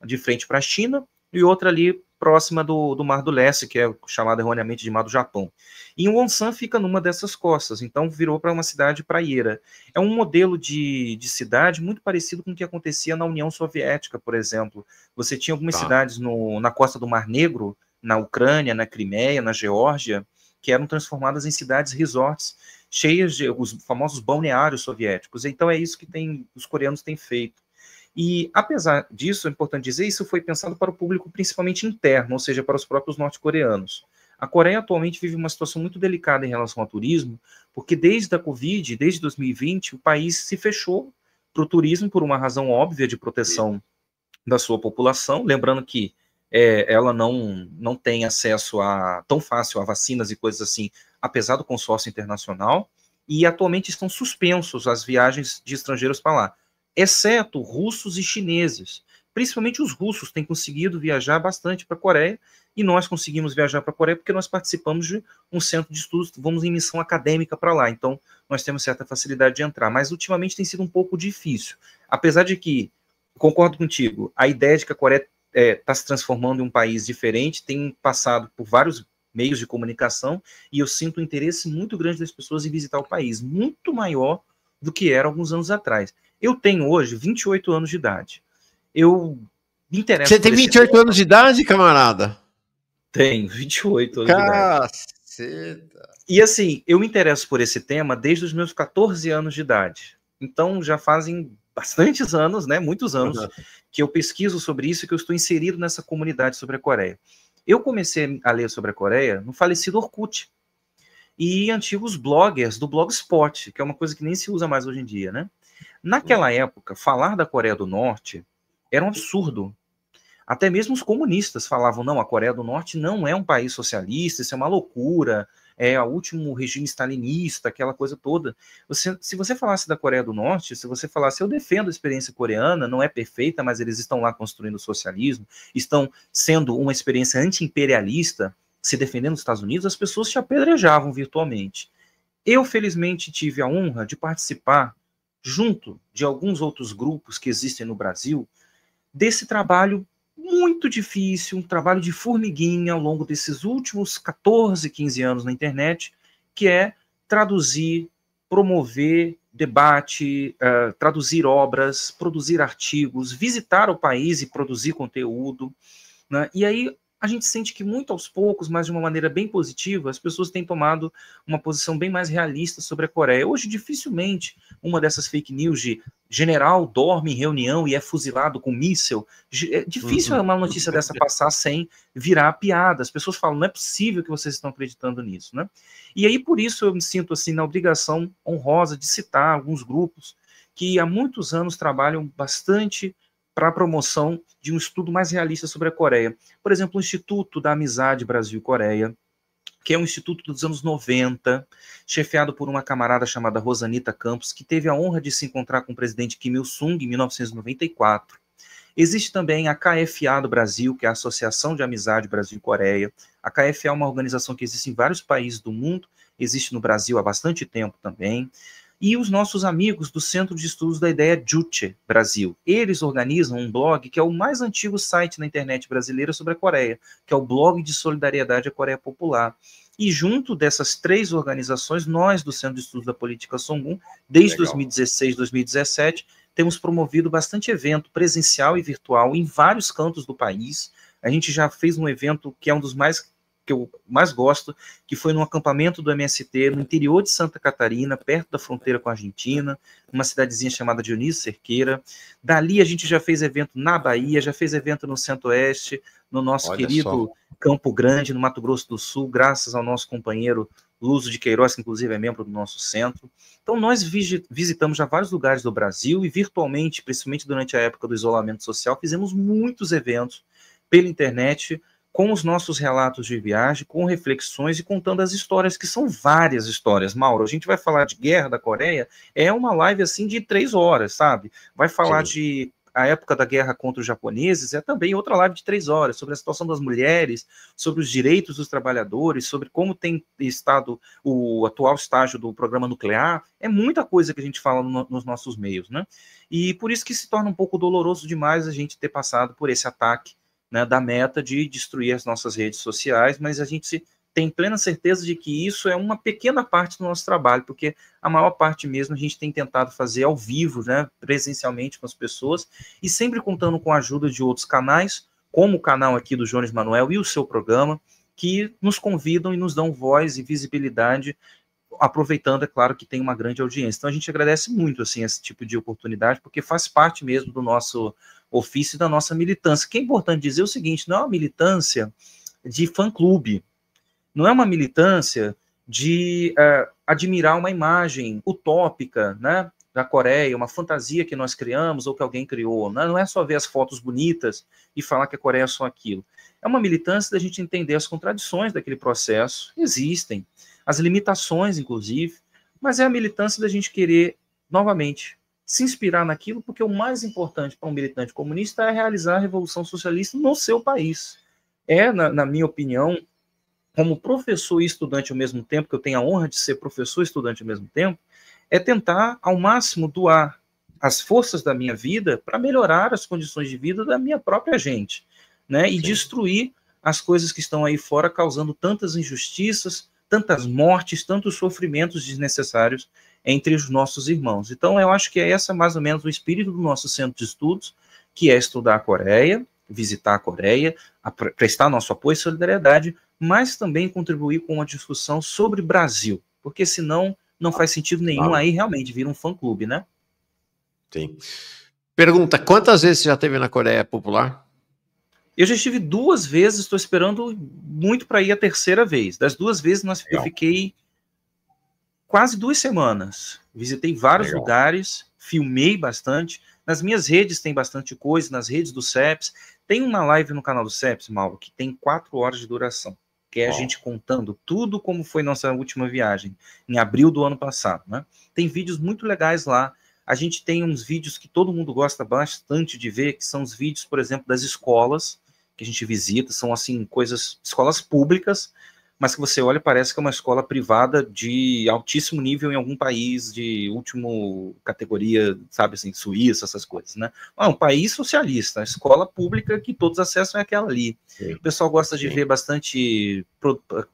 de frente para a China e outra ali próxima do Mar do Leste, que é chamado erroneamente de Mar do Japão. E Wonsan fica numa dessas costas, então virou para uma cidade praieira. É um modelo de cidade muito parecido com o que acontecia na União Soviética, por exemplo. Você tinha algumas cidades na costa do Mar Negro, na Ucrânia, na Crimeia, na Geórgia, que eram transformadas em cidades resorts, cheias de os famosos balneários soviéticos. Então é isso que os coreanos têm feito. E, apesar disso, é importante dizer, isso foi pensado para o público principalmente interno, ou seja, para os próprios norte-coreanos. A Coreia atualmente vive uma situação muito delicada em relação ao turismo, porque desde a Covid, desde 2020, o país se fechou para o turismo por uma razão óbvia de proteção da sua população, lembrando que ela não tem acesso tão fácil a vacinas e coisas assim, apesar do consórcio internacional, e atualmente estão suspensos as viagens de estrangeiros para lá, exceto russos e chineses. Principalmente os russos têm conseguido viajar bastante para a Coreia, e nós conseguimos viajar para a Coreia porque nós participamos de um centro de estudos, vamos em missão acadêmica para lá, então nós temos certa facilidade de entrar, mas ultimamente tem sido um pouco difícil, apesar de que, concordo contigo, a ideia de que a Coreia está se transformando em um país diferente, tem passado por vários meios de comunicação, e eu sinto um interesse muito grande das pessoas em visitar o país, muito maior do que era alguns anos atrás. Eu tenho hoje 28 anos de idade. Eu me interesso. Você tem 28 anos de idade, camarada? Tenho 28 anos de idade. Caceta. E assim, eu me interesso por esse tema desde os meus 14 anos de idade. Então já fazem bastantes anos, né, muitos anos, que eu pesquiso sobre isso e que eu estou inserido nessa comunidade sobre a Coreia. Eu comecei a ler sobre a Coreia no falecido Orkut e antigos bloggers do Blogspot, que é uma coisa que nem se usa mais hoje em dia, né? Naquela época, falar da Coreia do Norte era um absurdo. Até mesmo os comunistas falavam, não, a Coreia do Norte não é um país socialista, isso é uma loucura, é o último regime stalinista, aquela coisa toda. Se você falasse da Coreia do Norte, se você falasse, eu defendo a experiência coreana, não é perfeita, mas eles estão lá construindo o socialismo, estão sendo uma experiência anti-imperialista, se defendendo dos Estados Unidos, as pessoas te apedrejavam virtualmente. Eu, felizmente, tive a honra de participar, junto de alguns outros grupos que existem no Brasil, desse trabalho muito difícil, um trabalho de formiguinha ao longo desses últimos 14, 15 anos na internet, que é traduzir, promover debate, traduzir obras, produzir artigos, visitar o país e produzir conteúdo, né? E aí a gente sente que muito aos poucos, mas de uma maneira bem positiva, as pessoas têm tomado uma posição bem mais realista sobre a Coreia. Hoje, dificilmente, uma dessas fake news de general dorme em reunião e é fuzilado com míssil, é difícil uma notícia dessa passar sem virar piada. As pessoas falam, não é possível que vocês estão acreditando nisso, né? E aí, por isso, eu me sinto assim na obrigação honrosa de citar alguns grupos que há muitos anos trabalham bastante para a promoção de um estudo mais realista sobre a Coreia. Por exemplo, o Instituto da Amizade Brasil-Coreia, que é um instituto dos anos 90, chefiado por uma camarada chamada Rosanita Campos, que teve a honra de se encontrar com o presidente Kim Il-sung em 1994. Existe também a KFA do Brasil, que é a Associação de Amizade Brasil-Coreia. A KFA é uma organização que existe em vários países do mundo, existe no Brasil há bastante tempo também. E os nossos amigos do Centro de Estudos da Ideia Juche Brasil. Eles organizam um blog que é o mais antigo site na internet brasileira sobre a Coreia, que é o Blog de Solidariedade à Coreia Popular. E junto dessas três organizações, nós do Centro de Estudos da Política Songun, desde 2016, 2017, temos promovido bastante evento presencial e virtual em vários cantos do país. A gente já fez um evento que é um dos mais que eu mais gosto, que foi num acampamento do MST no interior de Santa Catarina, perto da fronteira com a Argentina, uma cidadezinha chamada Dionísio Cerqueira. Dali a gente já fez evento na Bahia, já fez evento no Centro-Oeste, no nosso querido Campo Grande, no Mato Grosso do Sul, graças ao nosso companheiro Lúcio de Queiroz, que inclusive é membro do nosso centro. Então nós visitamos já vários lugares do Brasil e virtualmente, principalmente durante a época do isolamento social, fizemos muitos eventos pela internet, com os nossos relatos de viagem, com reflexões e contando as histórias, que são várias histórias. Mauro, a gente vai falar de guerra da Coreia, é uma live assim de 3 horas, sabe? Vai falar de a época da guerra contra os japoneses, é também outra live de 3 horas, sobre a situação das mulheres, sobre os direitos dos trabalhadores, sobre como tem estado o atual estágio do programa nuclear. É muita coisa que a gente fala nos nossos meios, né? E por isso que se torna um pouco doloroso demais a gente ter passado por esse ataque, né, da meta de destruir as nossas redes sociais, mas a gente tem plena certeza de que isso é uma pequena parte do nosso trabalho, porque a maior parte mesmo a gente tem tentado fazer ao vivo, né, presencialmente com as pessoas, e sempre contando com a ajuda de outros canais, como o canal aqui do Jones Manuel e o seu programa, que nos convidam e nos dão voz e visibilidade, aproveitando, é claro, que tem uma grande audiência. Então a gente agradece muito assim, esse tipo de oportunidade, porque faz parte mesmo do nosso ofício e da nossa militância. Que é importante dizer o seguinte, não é uma militância de fã-clube, não é uma militância de admirar uma imagem utópica, né, da Coreia, uma fantasia que nós criamos ou que alguém criou. Não é só ver as fotos bonitas e falar que a Coreia é só aquilo. É uma militância da gente entender as contradições daquele processo, existem, as limitações, inclusive, mas é a militância da gente querer, novamente, se inspirar naquilo, porque o mais importante para um militante comunista é realizar a revolução socialista no seu país. Na minha opinião, como professor e estudante ao mesmo tempo, que eu tenho a honra de ser professor e estudante ao mesmo tempo, é tentar, ao máximo, doar as forças da minha vida para melhorar as condições de vida da minha própria gente, né? E destruir as coisas que estão aí fora, causando tantas injustiças, tantas mortes, tantos sofrimentos desnecessários entre os nossos irmãos. Então, eu acho que é essa mais ou menos o espírito do nosso centro de estudos, que é estudar a Coreia, visitar a Coreia, prestar nosso apoio e solidariedade, mas também contribuir com uma discussão sobre Brasil, porque senão não faz sentido nenhum, aí realmente vira um fã-clube, né? Sim. Pergunta, quantas vezes você já esteve na Coreia Popular? Eu já estive 2 vezes, estou esperando muito para ir a terceira vez. Das 2 vezes eu fiquei quase 2 semanas. Visitei vários lugares, filmei bastante. Nas minhas redes tem bastante coisa, nas redes do CEPS. Tem uma live no canal do CEPS, Mauro, que tem 4 horas de duração, que é a gente contando tudo como foi nossa última viagem, em abril do ano passado, né? Tem vídeos muito legais lá. A gente tem uns vídeos que todo mundo gosta bastante de ver, que são os vídeos, por exemplo, das escolas que a gente visita, são assim, escolas públicas, mas que você olha e parece que é uma escola privada de altíssimo nível em algum país de última categoria, sabe assim, Suíça, essas coisas, né? Um país socialista, a escola pública que todos acessam é aquela ali. Sim. O pessoal gosta de ver bastante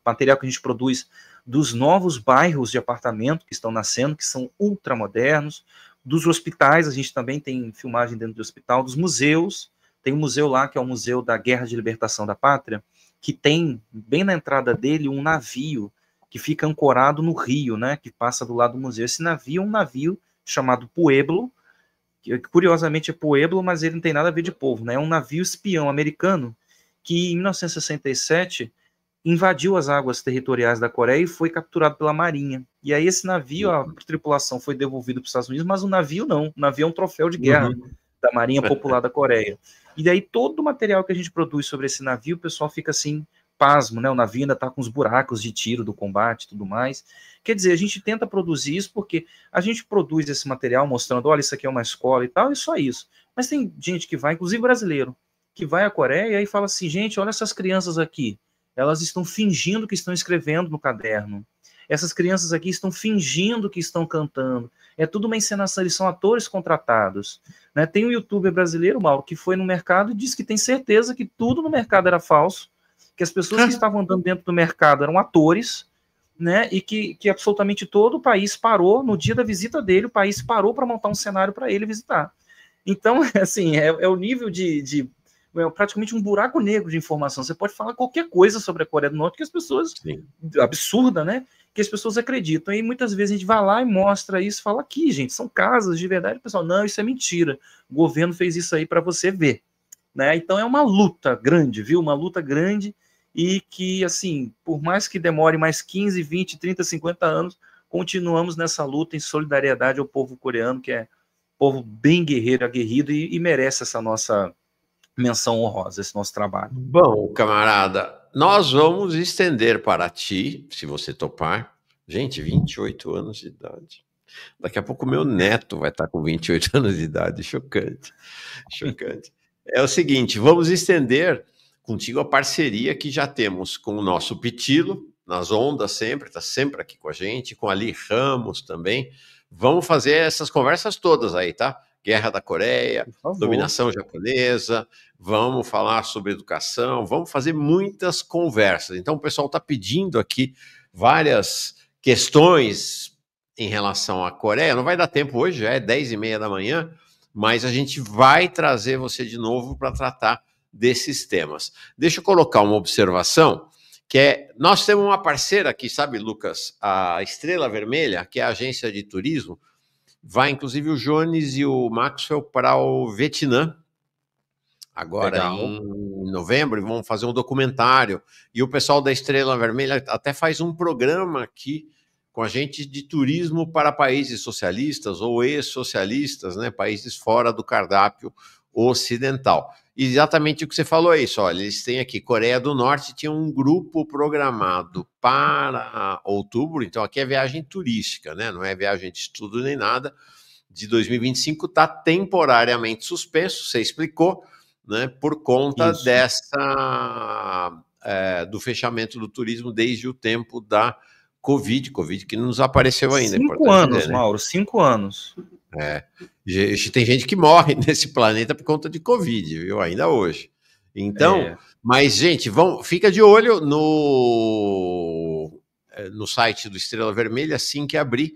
material que a gente produz dos novos bairros de apartamento que estão nascendo, que são ultramodernos, dos hospitais, a gente também tem filmagem dentro do hospital, dos museus, tem um museu lá que é o Museu da Guerra de Libertação da Pátria, que tem bem na entrada dele um navio que fica ancorado no rio, né, que passa do lado do museu. Esse navio é um navio chamado Pueblo, que curiosamente é Pueblo, mas ele não tem nada a ver de povo, né? É um navio espião americano que em 1967 invadiu as águas territoriais da Coreia e foi capturado pela Marinha. E aí esse navio, a tripulação foi devolvida para os Estados Unidos, mas o navio não. O navio é um troféu de guerra da Marinha Popular da Coreia. E daí todo o material que a gente produz sobre esse navio, o pessoal fica assim, pasmo, né? O navio ainda está com os buracos de tiro do combate e tudo mais. Quer dizer, a gente tenta produzir isso porque a gente produz esse material mostrando, olha, isso aqui é uma escola e tal, e só isso. Mas tem gente que vai, inclusive brasileiro, que vai à Coreia e fala assim, gente, olha essas crianças aqui, elas estão fingindo que estão escrevendo no caderno. Essas crianças aqui estão fingindo que estão cantando. É tudo uma encenação, eles são atores contratados. Né? Tem um youtuber brasileiro, Mauro, que foi no mercado e disse que tem certeza que tudo no mercado era falso, que as pessoas que estavam andando dentro do mercado eram atores, né? E que absolutamente todo o país parou, no dia da visita dele, o país parou para montar um cenário para ele visitar. Então, assim, é o nível de praticamente um buraco negro de informação. Você pode falar qualquer coisa sobre a Coreia do Norte que as pessoas... Sim. Absurda, né? Que as pessoas acreditam. E muitas vezes a gente vai lá e mostra isso, fala aqui, gente, são casas de verdade. O pessoal, não, isso é mentira. O governo fez isso aí para você ver. Né? Então é uma luta grande, viu? Uma luta grande e que, assim, por mais que demore mais 15, 20, 30, 50 anos, continuamos nessa luta em solidariedade ao povo coreano, que é um povo bem guerreiro, aguerrido e merece essa nossa menção honrosa, esse nosso trabalho. Bom, camarada, nós vamos estender para ti, se você topar. Gente, 28 anos de idade. Daqui a pouco meu neto vai estar com 28 anos de idade. Chocante. Chocante. É o seguinte, vamos estender contigo a parceria que já temos com o nosso Pitilo, nas ondas sempre, está sempre aqui com a gente, com a Ali Ramos também. Vamos fazer essas conversas todas aí, tá? Guerra da Coreia, dominação japonesa, vamos falar sobre educação, vamos fazer muitas conversas. Então, o pessoal está pedindo aqui várias questões em relação à Coreia. Não vai dar tempo hoje, já é 10h30 da manhã, mas a gente vai trazer você de novo para tratar desses temas. Deixa eu colocar uma observação, que é, nós temos uma parceira aqui, sabe, Lucas, a Estrela Vermelha, que é a agência de turismo. Vai, inclusive, o Jones e o Maxwell para o Vietnã, agora em novembro, e vão fazer um documentário. E o pessoal da Estrela Vermelha até faz um programa aqui com a gente de turismo para países socialistas ou ex-socialistas, né, países fora do cardápio ocidental. Exatamente o que você falou aí, só, eles têm aqui, Coreia do Norte tinha um grupo programado para outubro, então aqui é viagem turística, né? Não é viagem de estudo nem nada, de 2025 está temporariamente suspenso, você explicou, né? Por conta do fechamento do turismo desde o tempo da Covid que não nos apareceu ainda. 5 anos, dizer, né? Mauro, 5 anos. Tem gente que morre nesse planeta por conta de Covid, viu? Ainda hoje. Então, mas, gente, fica de olho no site do Estrela Vermelha, assim que abrir,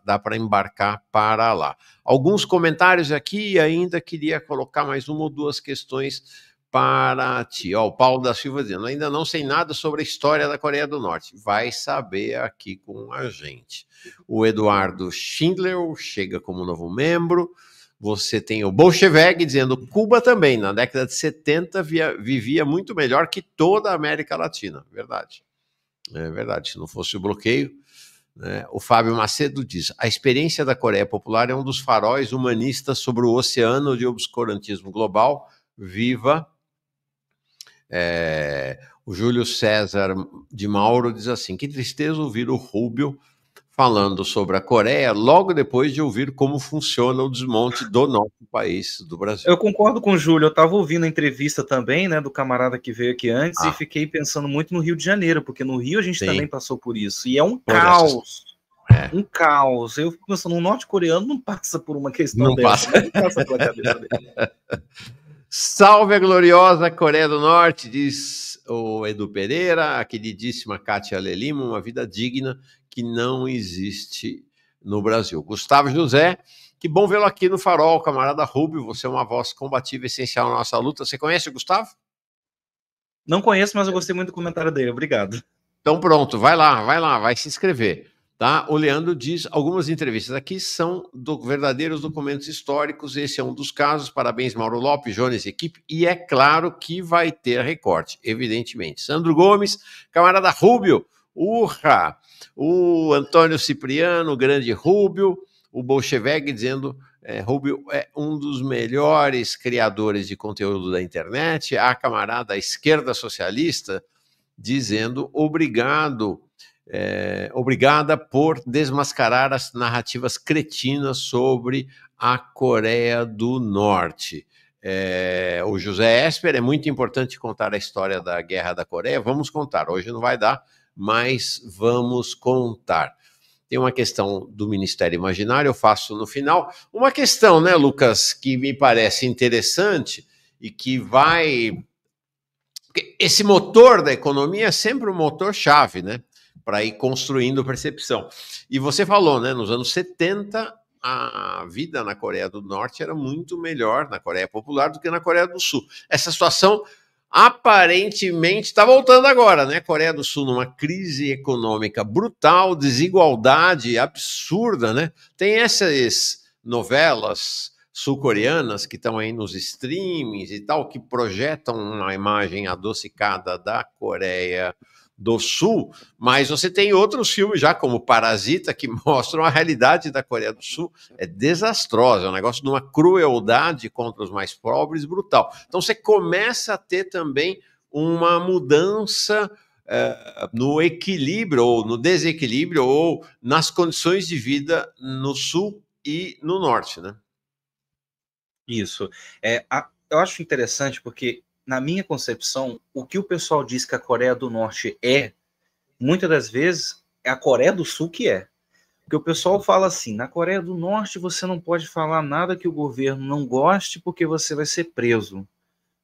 dá para embarcar para lá. Alguns comentários aqui, ainda queria colocar mais uma ou duas questões para ti. Ó, o Paulo da Silva dizendo, ainda não sei nada sobre a história da Coreia do Norte. Vai saber aqui com a gente. O Eduardo Schindler chega como novo membro. Você tem o Bolshevik dizendo Cuba também, na década de 70, vivia muito melhor que toda a América Latina. Verdade. É verdade. Se não fosse o bloqueio... O Fábio Macedo diz, a experiência da Coreia Popular é um dos faróis humanistas sobre o oceano de obscurantismo global. Viva! O Júlio César de Mauro diz assim, que tristeza ouvir o Rubio falando sobre a Coreia logo depois de ouvir como funciona o desmonte do nosso país, do Brasil. Eu concordo com o Júlio, eu estava ouvindo a entrevista também, né, do camarada que veio aqui antes e fiquei pensando muito no Rio de Janeiro, porque no Rio a gente também passou por isso, e é um caos, um caos. Eu fico pensando, um norte-coreano não passa por uma questão dessa, não passa pela cabeça dele. Salve a gloriosa Coreia do Norte, diz o Edu Pereira, a queridíssima Kátia Lelima, uma vida digna que não existe no Brasil. Gustavo José, que bom vê-lo aqui no Farol, camarada Rubio, você é uma voz combativa essencial na nossa luta. Você conhece o Gustavo? Não conheço, mas eu gostei muito do comentário dele, obrigado. Então pronto, vai lá, vai se inscrever. Tá? O Leandro diz, algumas entrevistas aqui são verdadeiros documentos históricos, esse é um dos casos, parabéns Mauro Lopes, Jones e equipe, e é claro que vai ter recorte, evidentemente. Sandro Gomes, camarada Rubio, urra! O Antônio Cipriano, o grande Rubio, o Bolshevik dizendo, Rubio é um dos melhores criadores de conteúdo da internet, a camarada esquerda socialista dizendo obrigado, obrigada por desmascarar as narrativas cretinas sobre a Coreia do Norte. O José Esper, é muito importante contar a história da Guerra da Coreia, vamos contar, hoje não vai dar, mas vamos contar. Tem uma questão do Ministério Imaginário, eu faço no final. Uma questão, né, Lucas, que me parece interessante e que vai... Porque esse motor da economia é sempre um motor-chave, né, para ir construindo percepção. E você falou, né, nos anos 70, a vida na Coreia do Norte era muito melhor, na Coreia Popular, do que na Coreia do Sul. Essa situação... aparentemente está voltando agora, né? Coreia do Sul numa crise econômica brutal, desigualdade absurda, né? Tem essas novelas sul-coreanas que estão aí nos streamings e tal, que projetam uma imagem adocicada da Coreia do Sul, mas você tem outros filmes já, como Parasita, que mostram a realidade da Coreia do Sul. É desastrosa, é um negócio de uma crueldade contra os mais pobres brutal. Então você começa a ter também uma mudança no equilíbrio, ou no desequilíbrio, ou nas condições de vida no Sul e no Norte, né? Isso. Eu acho interessante porque, na minha concepção, o que o pessoal diz que a Coreia do Norte muitas das vezes, é a Coreia do Sul que é. Porque o pessoal fala assim, na Coreia do Norte você não pode falar nada que o governo não goste porque você vai ser preso,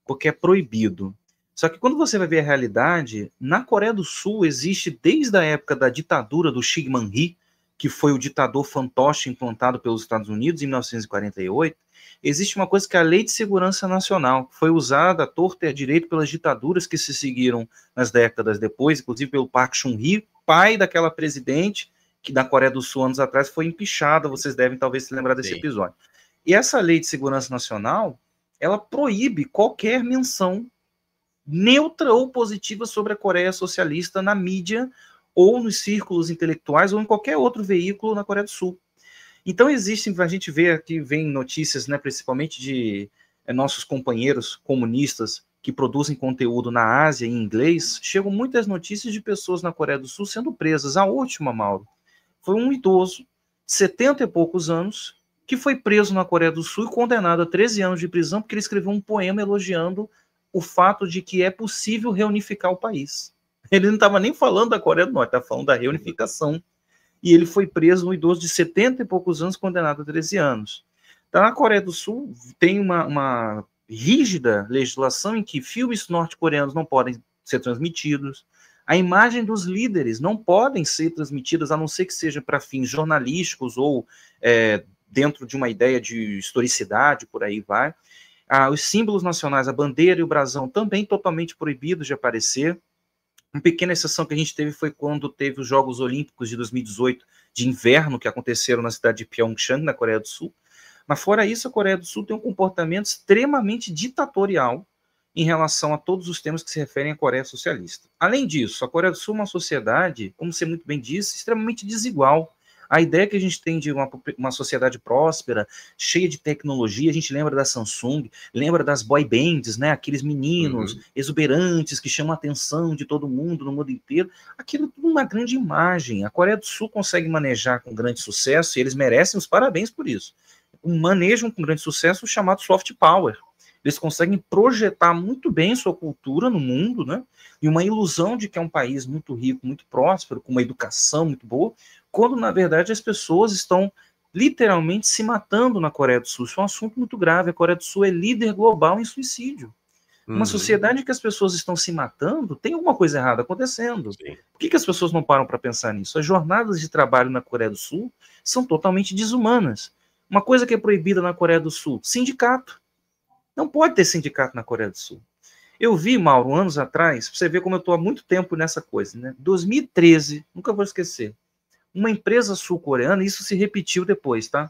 porque é proibido. Só que quando você vai ver a realidade, na Coreia do Sul existe desde a época da ditadura do Syngman-rhee, que foi o ditador fantoche implantado pelos Estados Unidos em 1948, existe uma coisa que é a Lei de Segurança Nacional, que foi usada à torta e à direito pelas ditaduras que se seguiram nas décadas depois, inclusive pelo Park Chung-hee, pai daquela presidente que na Coreia do Sul, anos atrás, foi empichada, vocês devem talvez se lembrar desse episódio. E essa Lei de Segurança Nacional, ela proíbe qualquer menção neutra ou positiva sobre a Coreia socialista na mídia, ou nos círculos intelectuais, ou em qualquer outro veículo na Coreia do Sul. Então existem, a gente vê aqui, vem notícias, né, principalmente de nossos companheiros comunistas que produzem conteúdo na Ásia em inglês, chegam muitas notícias de pessoas na Coreia do Sul sendo presas. A última, Mauro, foi um idoso de 70 e poucos anos que foi preso na Coreia do Sul e condenado a 13 anos de prisão porque ele escreveu um poema elogiando o fato de que é possível reunificar o país. Ele não estava nem falando da Coreia do Norte, estava falando da reunificação. E ele foi preso, um idoso de 70 e poucos anos, condenado a 13 anos. Então, na Coreia do Sul, tem uma rígida legislação em que filmes norte-coreanos não podem ser transmitidos, a imagem dos líderes não podem ser transmitidas, a não ser que seja para fins jornalísticos ou dentro de uma ideia de historicidade, por aí vai. Os símbolos nacionais, a bandeira e o brasão, também totalmente proibidos de aparecer. Uma pequena exceção que a gente teve foi quando teve os Jogos Olímpicos de 2018 de inverno, que aconteceram na cidade de Pyeongchang, na Coreia do Sul. Mas fora isso, a Coreia do Sul tem um comportamento extremamente ditatorial em relação a todos os temas que se referem à Coreia socialista. Além disso, a Coreia do Sul é uma sociedade, como você muito bem disse, extremamente desigual. A ideia que a gente tem de uma sociedade próspera, cheia de tecnologia, a gente lembra da Samsung, lembra das boy bands, né? Aqueles meninos exuberantes que chamam a atenção de todo mundo, no mundo inteiro. Aquilo é tudo uma grande imagem. A Coreia do Sul consegue manejar com grande sucesso, e eles merecem os parabéns por isso. Manejam com grande sucesso o chamado soft power. Eles conseguem projetar muito bem sua cultura no mundo, né? E uma ilusão de que é um país muito rico, muito próspero, com uma educação muito boa, quando, na verdade, as pessoas estão literalmente se matando na Coreia do Sul. Isso é um assunto muito grave. A Coreia do Sul é líder global em suicídio. Uma sociedade em que as pessoas estão se matando, tem alguma coisa errada acontecendo. Sim. Por que as pessoas não param para pensar nisso? As jornadas de trabalho na Coreia do Sul são totalmente desumanas. Uma coisa que é proibida na Coreia do Sul, sindicato. Não pode ter sindicato na Coreia do Sul. Eu vi, Mauro, anos atrás, pra você ver como eu estou há muito tempo nessa coisa, né? 2013, nunca vou esquecer, uma empresa sul-coreana, isso se repetiu depois, tá?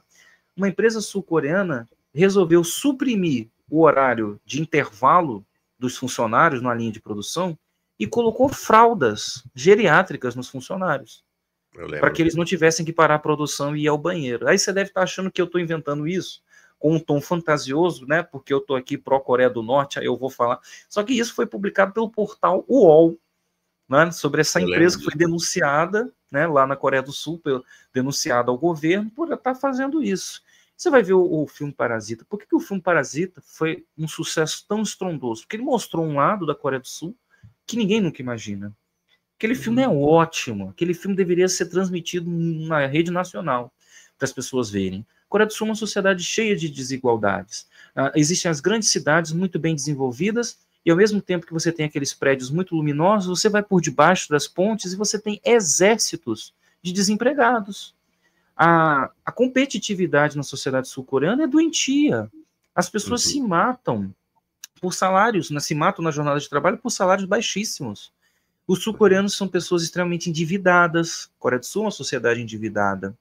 Uma empresa sul-coreana resolveu suprimir o horário de intervalo dos funcionários na linha de produção e colocou fraldas geriátricas nos funcionários, para que eles não tivessem que parar a produção e ir ao banheiro. Aí você deve estar achando que eu estou inventando isso com um tom fantasioso, né? Porque eu estou aqui pró-Coreia do Norte, aí eu vou falar. Só que isso foi publicado pelo portal UOL, né, sobre essa empresa que foi denunciada, né, lá na Coreia do Sul, denunciada ao governo por estar fazendo isso. Você vai ver o filme Parasita. Por que o filme Parasita foi um sucesso tão estrondoso? Porque ele mostrou um lado da Coreia do Sul que ninguém nunca imagina. Aquele filme é ótimo. Aquele filme deveria ser transmitido na rede nacional para as pessoas verem. A Coreia do Sul é uma sociedade cheia de desigualdades. Existem as grandes cidades muito bem desenvolvidas, e ao mesmo tempo que você tem aqueles prédios muito luminosos, você vai por debaixo das pontes e você tem exércitos de desempregados. A competitividade na sociedade sul-coreana é doentia. As pessoas se matam por salários, se matam na jornada de trabalho por salários baixíssimos. Os sul-coreanos são pessoas extremamente endividadas. A Coreia do Sul é uma sociedade endividada.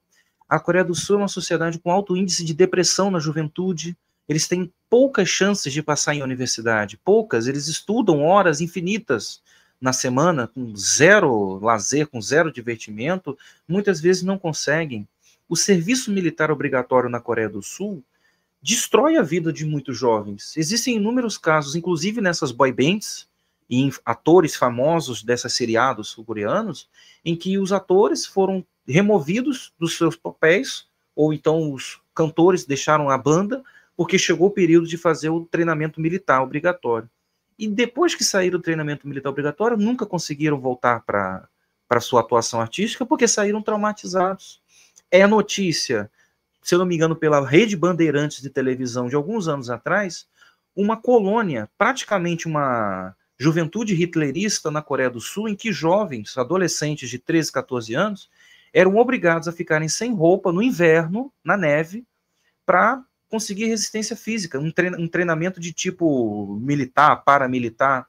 A Coreia do Sul é uma sociedade com alto índice de depressão na juventude. Eles têm poucas chances de passar em universidade, poucas. Eles estudam horas infinitas na semana, com zero lazer, com zero divertimento. Muitas vezes não conseguem. O serviço militar obrigatório na Coreia do Sul destrói a vida de muitos jovens. Existem inúmeros casos, inclusive nessas boy bands e em atores famosos dessas seriados sul-coreanos, em que os atores foram removidos dos seus papéis, ou então os cantores deixaram a banda, porque chegou o período de fazer o treinamento militar obrigatório. E depois que saíram do treinamento militar obrigatório, nunca conseguiram voltar para sua atuação artística, porque saíram traumatizados. É notícia, se eu não me engano, pela Rede Bandeirantes de televisão de alguns anos atrás, uma colônia, praticamente uma juventude hitlerista na Coreia do Sul, em que jovens, adolescentes de 13, 14 anos, eram obrigados a ficarem sem roupa no inverno, na neve, para conseguir resistência física, um treinamento de tipo militar, paramilitar.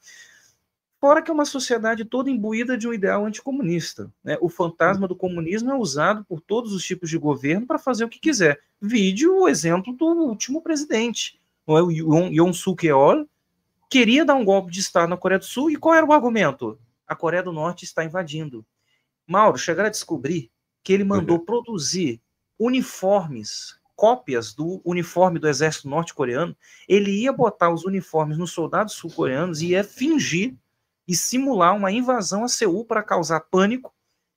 Fora que é uma sociedade toda imbuída de um ideal anticomunista, né? O fantasma do comunismo é usado por todos os tipos de governo para fazer o que quiser. Vide o exemplo do último presidente, o Yoon Suk-yeol, queria dar um golpe de Estado na Coreia do Sul, e qual era o argumento? A Coreia do Norte está invadindo. Mauro, chegaram a descobrir que ele mandou produzir uniformes, cópias do uniforme do exército norte-coreano. Ele ia botar os uniformes nos soldados sul-coreanos e ia fingir e simular uma invasão a Seul para causar pânico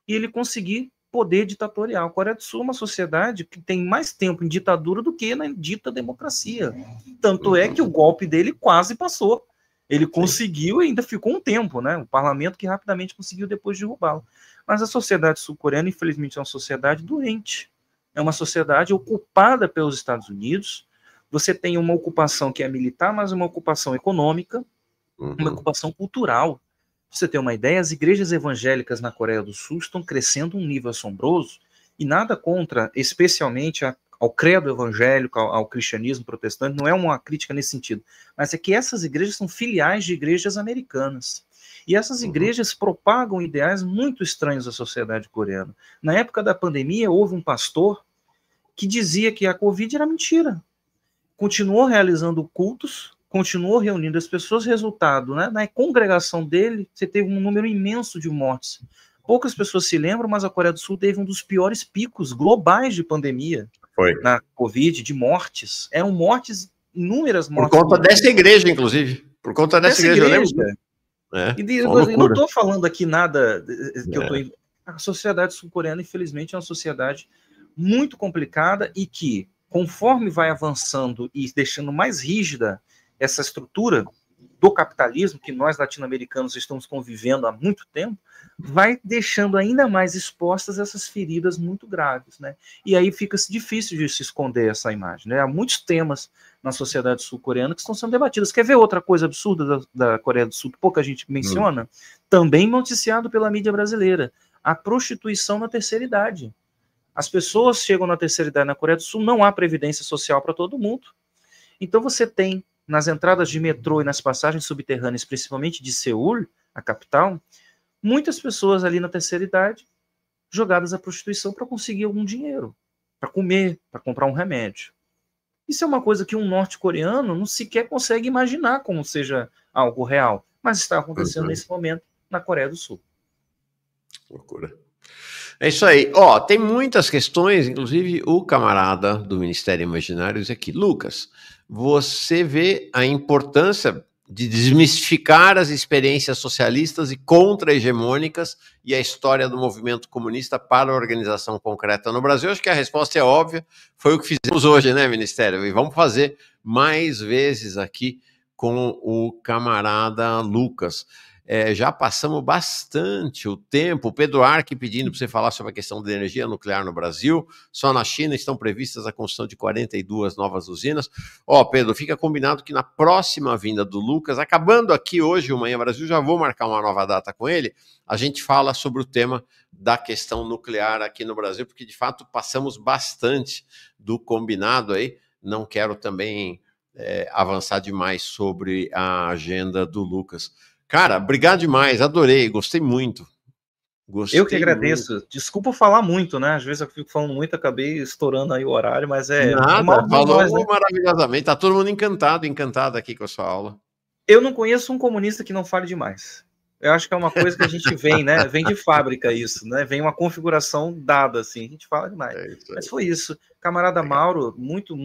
e ele conseguir poder ditatorial. A Coreia do Sul é uma sociedade que tem mais tempo em ditadura do que na dita democracia. Tanto é que o golpe dele quase passou. Ele conseguiu e ainda ficou um tempo, né? O parlamento que rapidamente conseguiu depois derrubá-lo. Mas a sociedade sul-coreana, infelizmente, é uma sociedade doente. É uma sociedade ocupada pelos Estados Unidos. Você tem uma ocupação que é militar, mas uma ocupação econômica, uma ocupação cultural. Pra você ter uma ideia, as igrejas evangélicas na Coreia do Sul estão crescendo a um nível assombroso, e nada contra, especialmente, ao credo evangélico, ao cristianismo protestante, não é uma crítica nesse sentido, mas é que essas igrejas são filiais de igrejas americanas. E essas igrejas propagam ideais muito estranhos à sociedade coreana. Na época da pandemia, houve um pastor que dizia que a Covid era mentira. Continuou realizando cultos, continuou reunindo as pessoas, resultado, né, na congregação dele, você teve um número imenso de mortes. Poucas pessoas se lembram, mas a Coreia do Sul teve um dos piores picos globais de pandemia. Foi. Na Covid, de mortes. Eram mortes, inúmeras mortes. Por conta dessa igreja, inclusive. Por conta dessa igreja. Eu lembro. E não estou falando aqui nada que eu estou... A sociedade sul-coreana, infelizmente, é uma sociedade muito complicada e que, conforme vai avançando e deixando mais rígida essa estrutura do capitalismo que nós latino-americanos estamos convivendo há muito tempo, vai deixando ainda mais expostas essas feridas muito graves, né? E aí fica difícil de se esconder essa imagem, né? Há muitos temas na sociedade sul-coreana que estão sendo debatidos. Quer ver outra coisa absurda da Coreia do Sul que pouca gente menciona? Também noticiado pela mídia brasileira. A prostituição na terceira idade. As pessoas chegam na terceira idade na Coreia do Sul, não há previdência social para todo mundo. Então você tem, nas entradas de metrô e nas passagens subterrâneas, principalmente de Seul, a capital, muitas pessoas ali na terceira idade jogadas à prostituição para conseguir algum dinheiro, para comer, para comprar um remédio. Isso é uma coisa que um norte-coreano não sequer consegue imaginar como seja algo real, mas está acontecendo nesse momento na Coreia do Sul. Loucura. É isso aí. Ó, tem muitas questões, inclusive o camarada do Ministério Imaginário diz aqui, Lucas, você vê a importância de desmistificar as experiências socialistas e contra-hegemônicas e a história do movimento comunista para a organização concreta no Brasil? Acho que a resposta é óbvia, foi o que fizemos hoje, né, Ministério? E vamos fazer mais vezes aqui com o camarada Lucas. Já passamos bastante o tempo. O Pedro Arque pedindo para você falar sobre a questão da energia nuclear no Brasil. Só na China estão previstas a construção de 42 novas usinas. Ó, Pedro, fica combinado que na próxima vinda do Lucas, acabando aqui hoje o Manhã Brasil, já vou marcar uma nova data com ele, a gente fala sobre o tema da questão nuclear aqui no Brasil, porque de fato passamos bastante do combinado aí. Não quero também avançar demais sobre a agenda do Lucas. Cara, obrigado demais, adorei, gostei muito. Eu que agradeço. Muito. Desculpa falar muito, né? Às vezes eu fico falando muito, acabei estourando aí o horário, mas Nada, falou né? Maravilhosamente. Tá todo mundo encantado aqui com a sua aula. Eu não conheço um comunista que não fale demais. Eu acho que é uma coisa que a gente vem, né? Vem de fábrica isso, né? Vem uma configuração dada, assim, a gente fala demais. Mas foi isso. Camarada Mauro, muito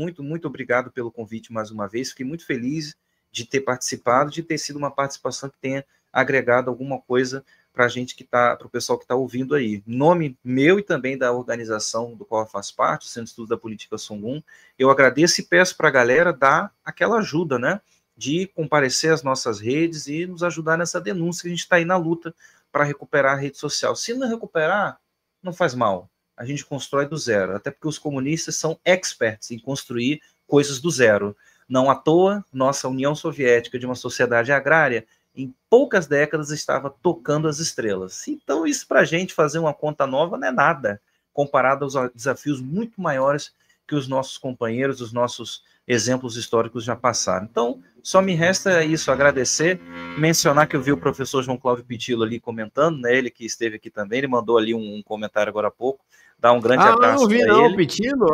obrigado pelo convite mais uma vez. Fiquei muito feliz de ter participado, de ter sido uma participação que tenha agregado alguma coisa para a gente para o pessoal que está ouvindo aí. Nome meu e também da organização do qual eu faço parte, o Centro de Estudos da Política Songun, eu agradeço e peço para a galera dar aquela ajuda, né? De comparecer às nossas redes e nos ajudar nessa denúncia que a gente está aí na luta para recuperar a rede social. Se não recuperar, não faz mal. A gente constrói do zero, até porque os comunistas são experts em construir coisas do zero. Não à toa, nossa União Soviética, de uma sociedade agrária, em poucas décadas estava tocando as estrelas. Então isso para a gente fazer uma conta nova não é nada, comparado aos desafios muito maiores que os nossos companheiros, os nossos exemplos históricos já passaram. Então, só me resta isso, agradecer, mencionar que eu vi o professor João Cláudio Pitilo ali comentando, né, ele que esteve aqui também, ele mandou ali um comentário agora há pouco, dar um grande abraço para ele. Não vi Pitilo?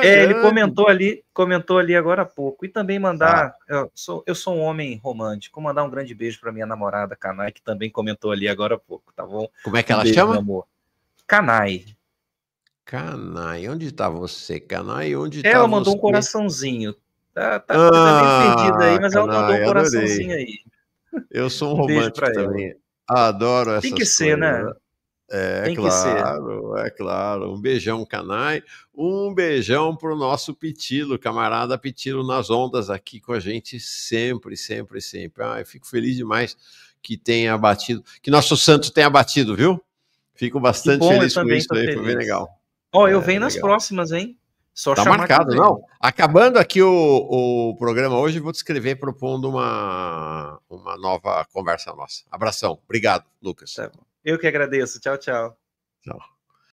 Ele comentou ali agora há pouco, e também mandar, eu sou um homem romântico, mandar um grande beijo para minha namorada, Kanai, que também comentou ali agora há pouco, tá bom? Como é que ela chama? Meu amor. Kanai. Kanai, onde está você, Kanai? Onde ela tá mandou você? Um coraçãozinho. Tá meio perdida aí, mas Kanai, ela mandou um coraçãozinho aí. Eu sou um romântico também. Adoro essas coisas. Tem que ser, né? Tem claro, que ser. É claro. Um beijão, Kanai. Um beijão pro nosso Pitilo, camarada Pitilo nas ondas aqui com a gente sempre. Eu fico feliz demais que tenha batido, que nosso santo tenha batido, viu? Fico bastante feliz com isso aí, foi bem legal. Eu venho nas próximas, hein? Só tá marcado, não. Acabando aqui o programa hoje, vou te escrever propondo uma nova conversa nossa. Abração. Obrigado, Lucas. Eu que agradeço. Tchau, tchau. Tchau.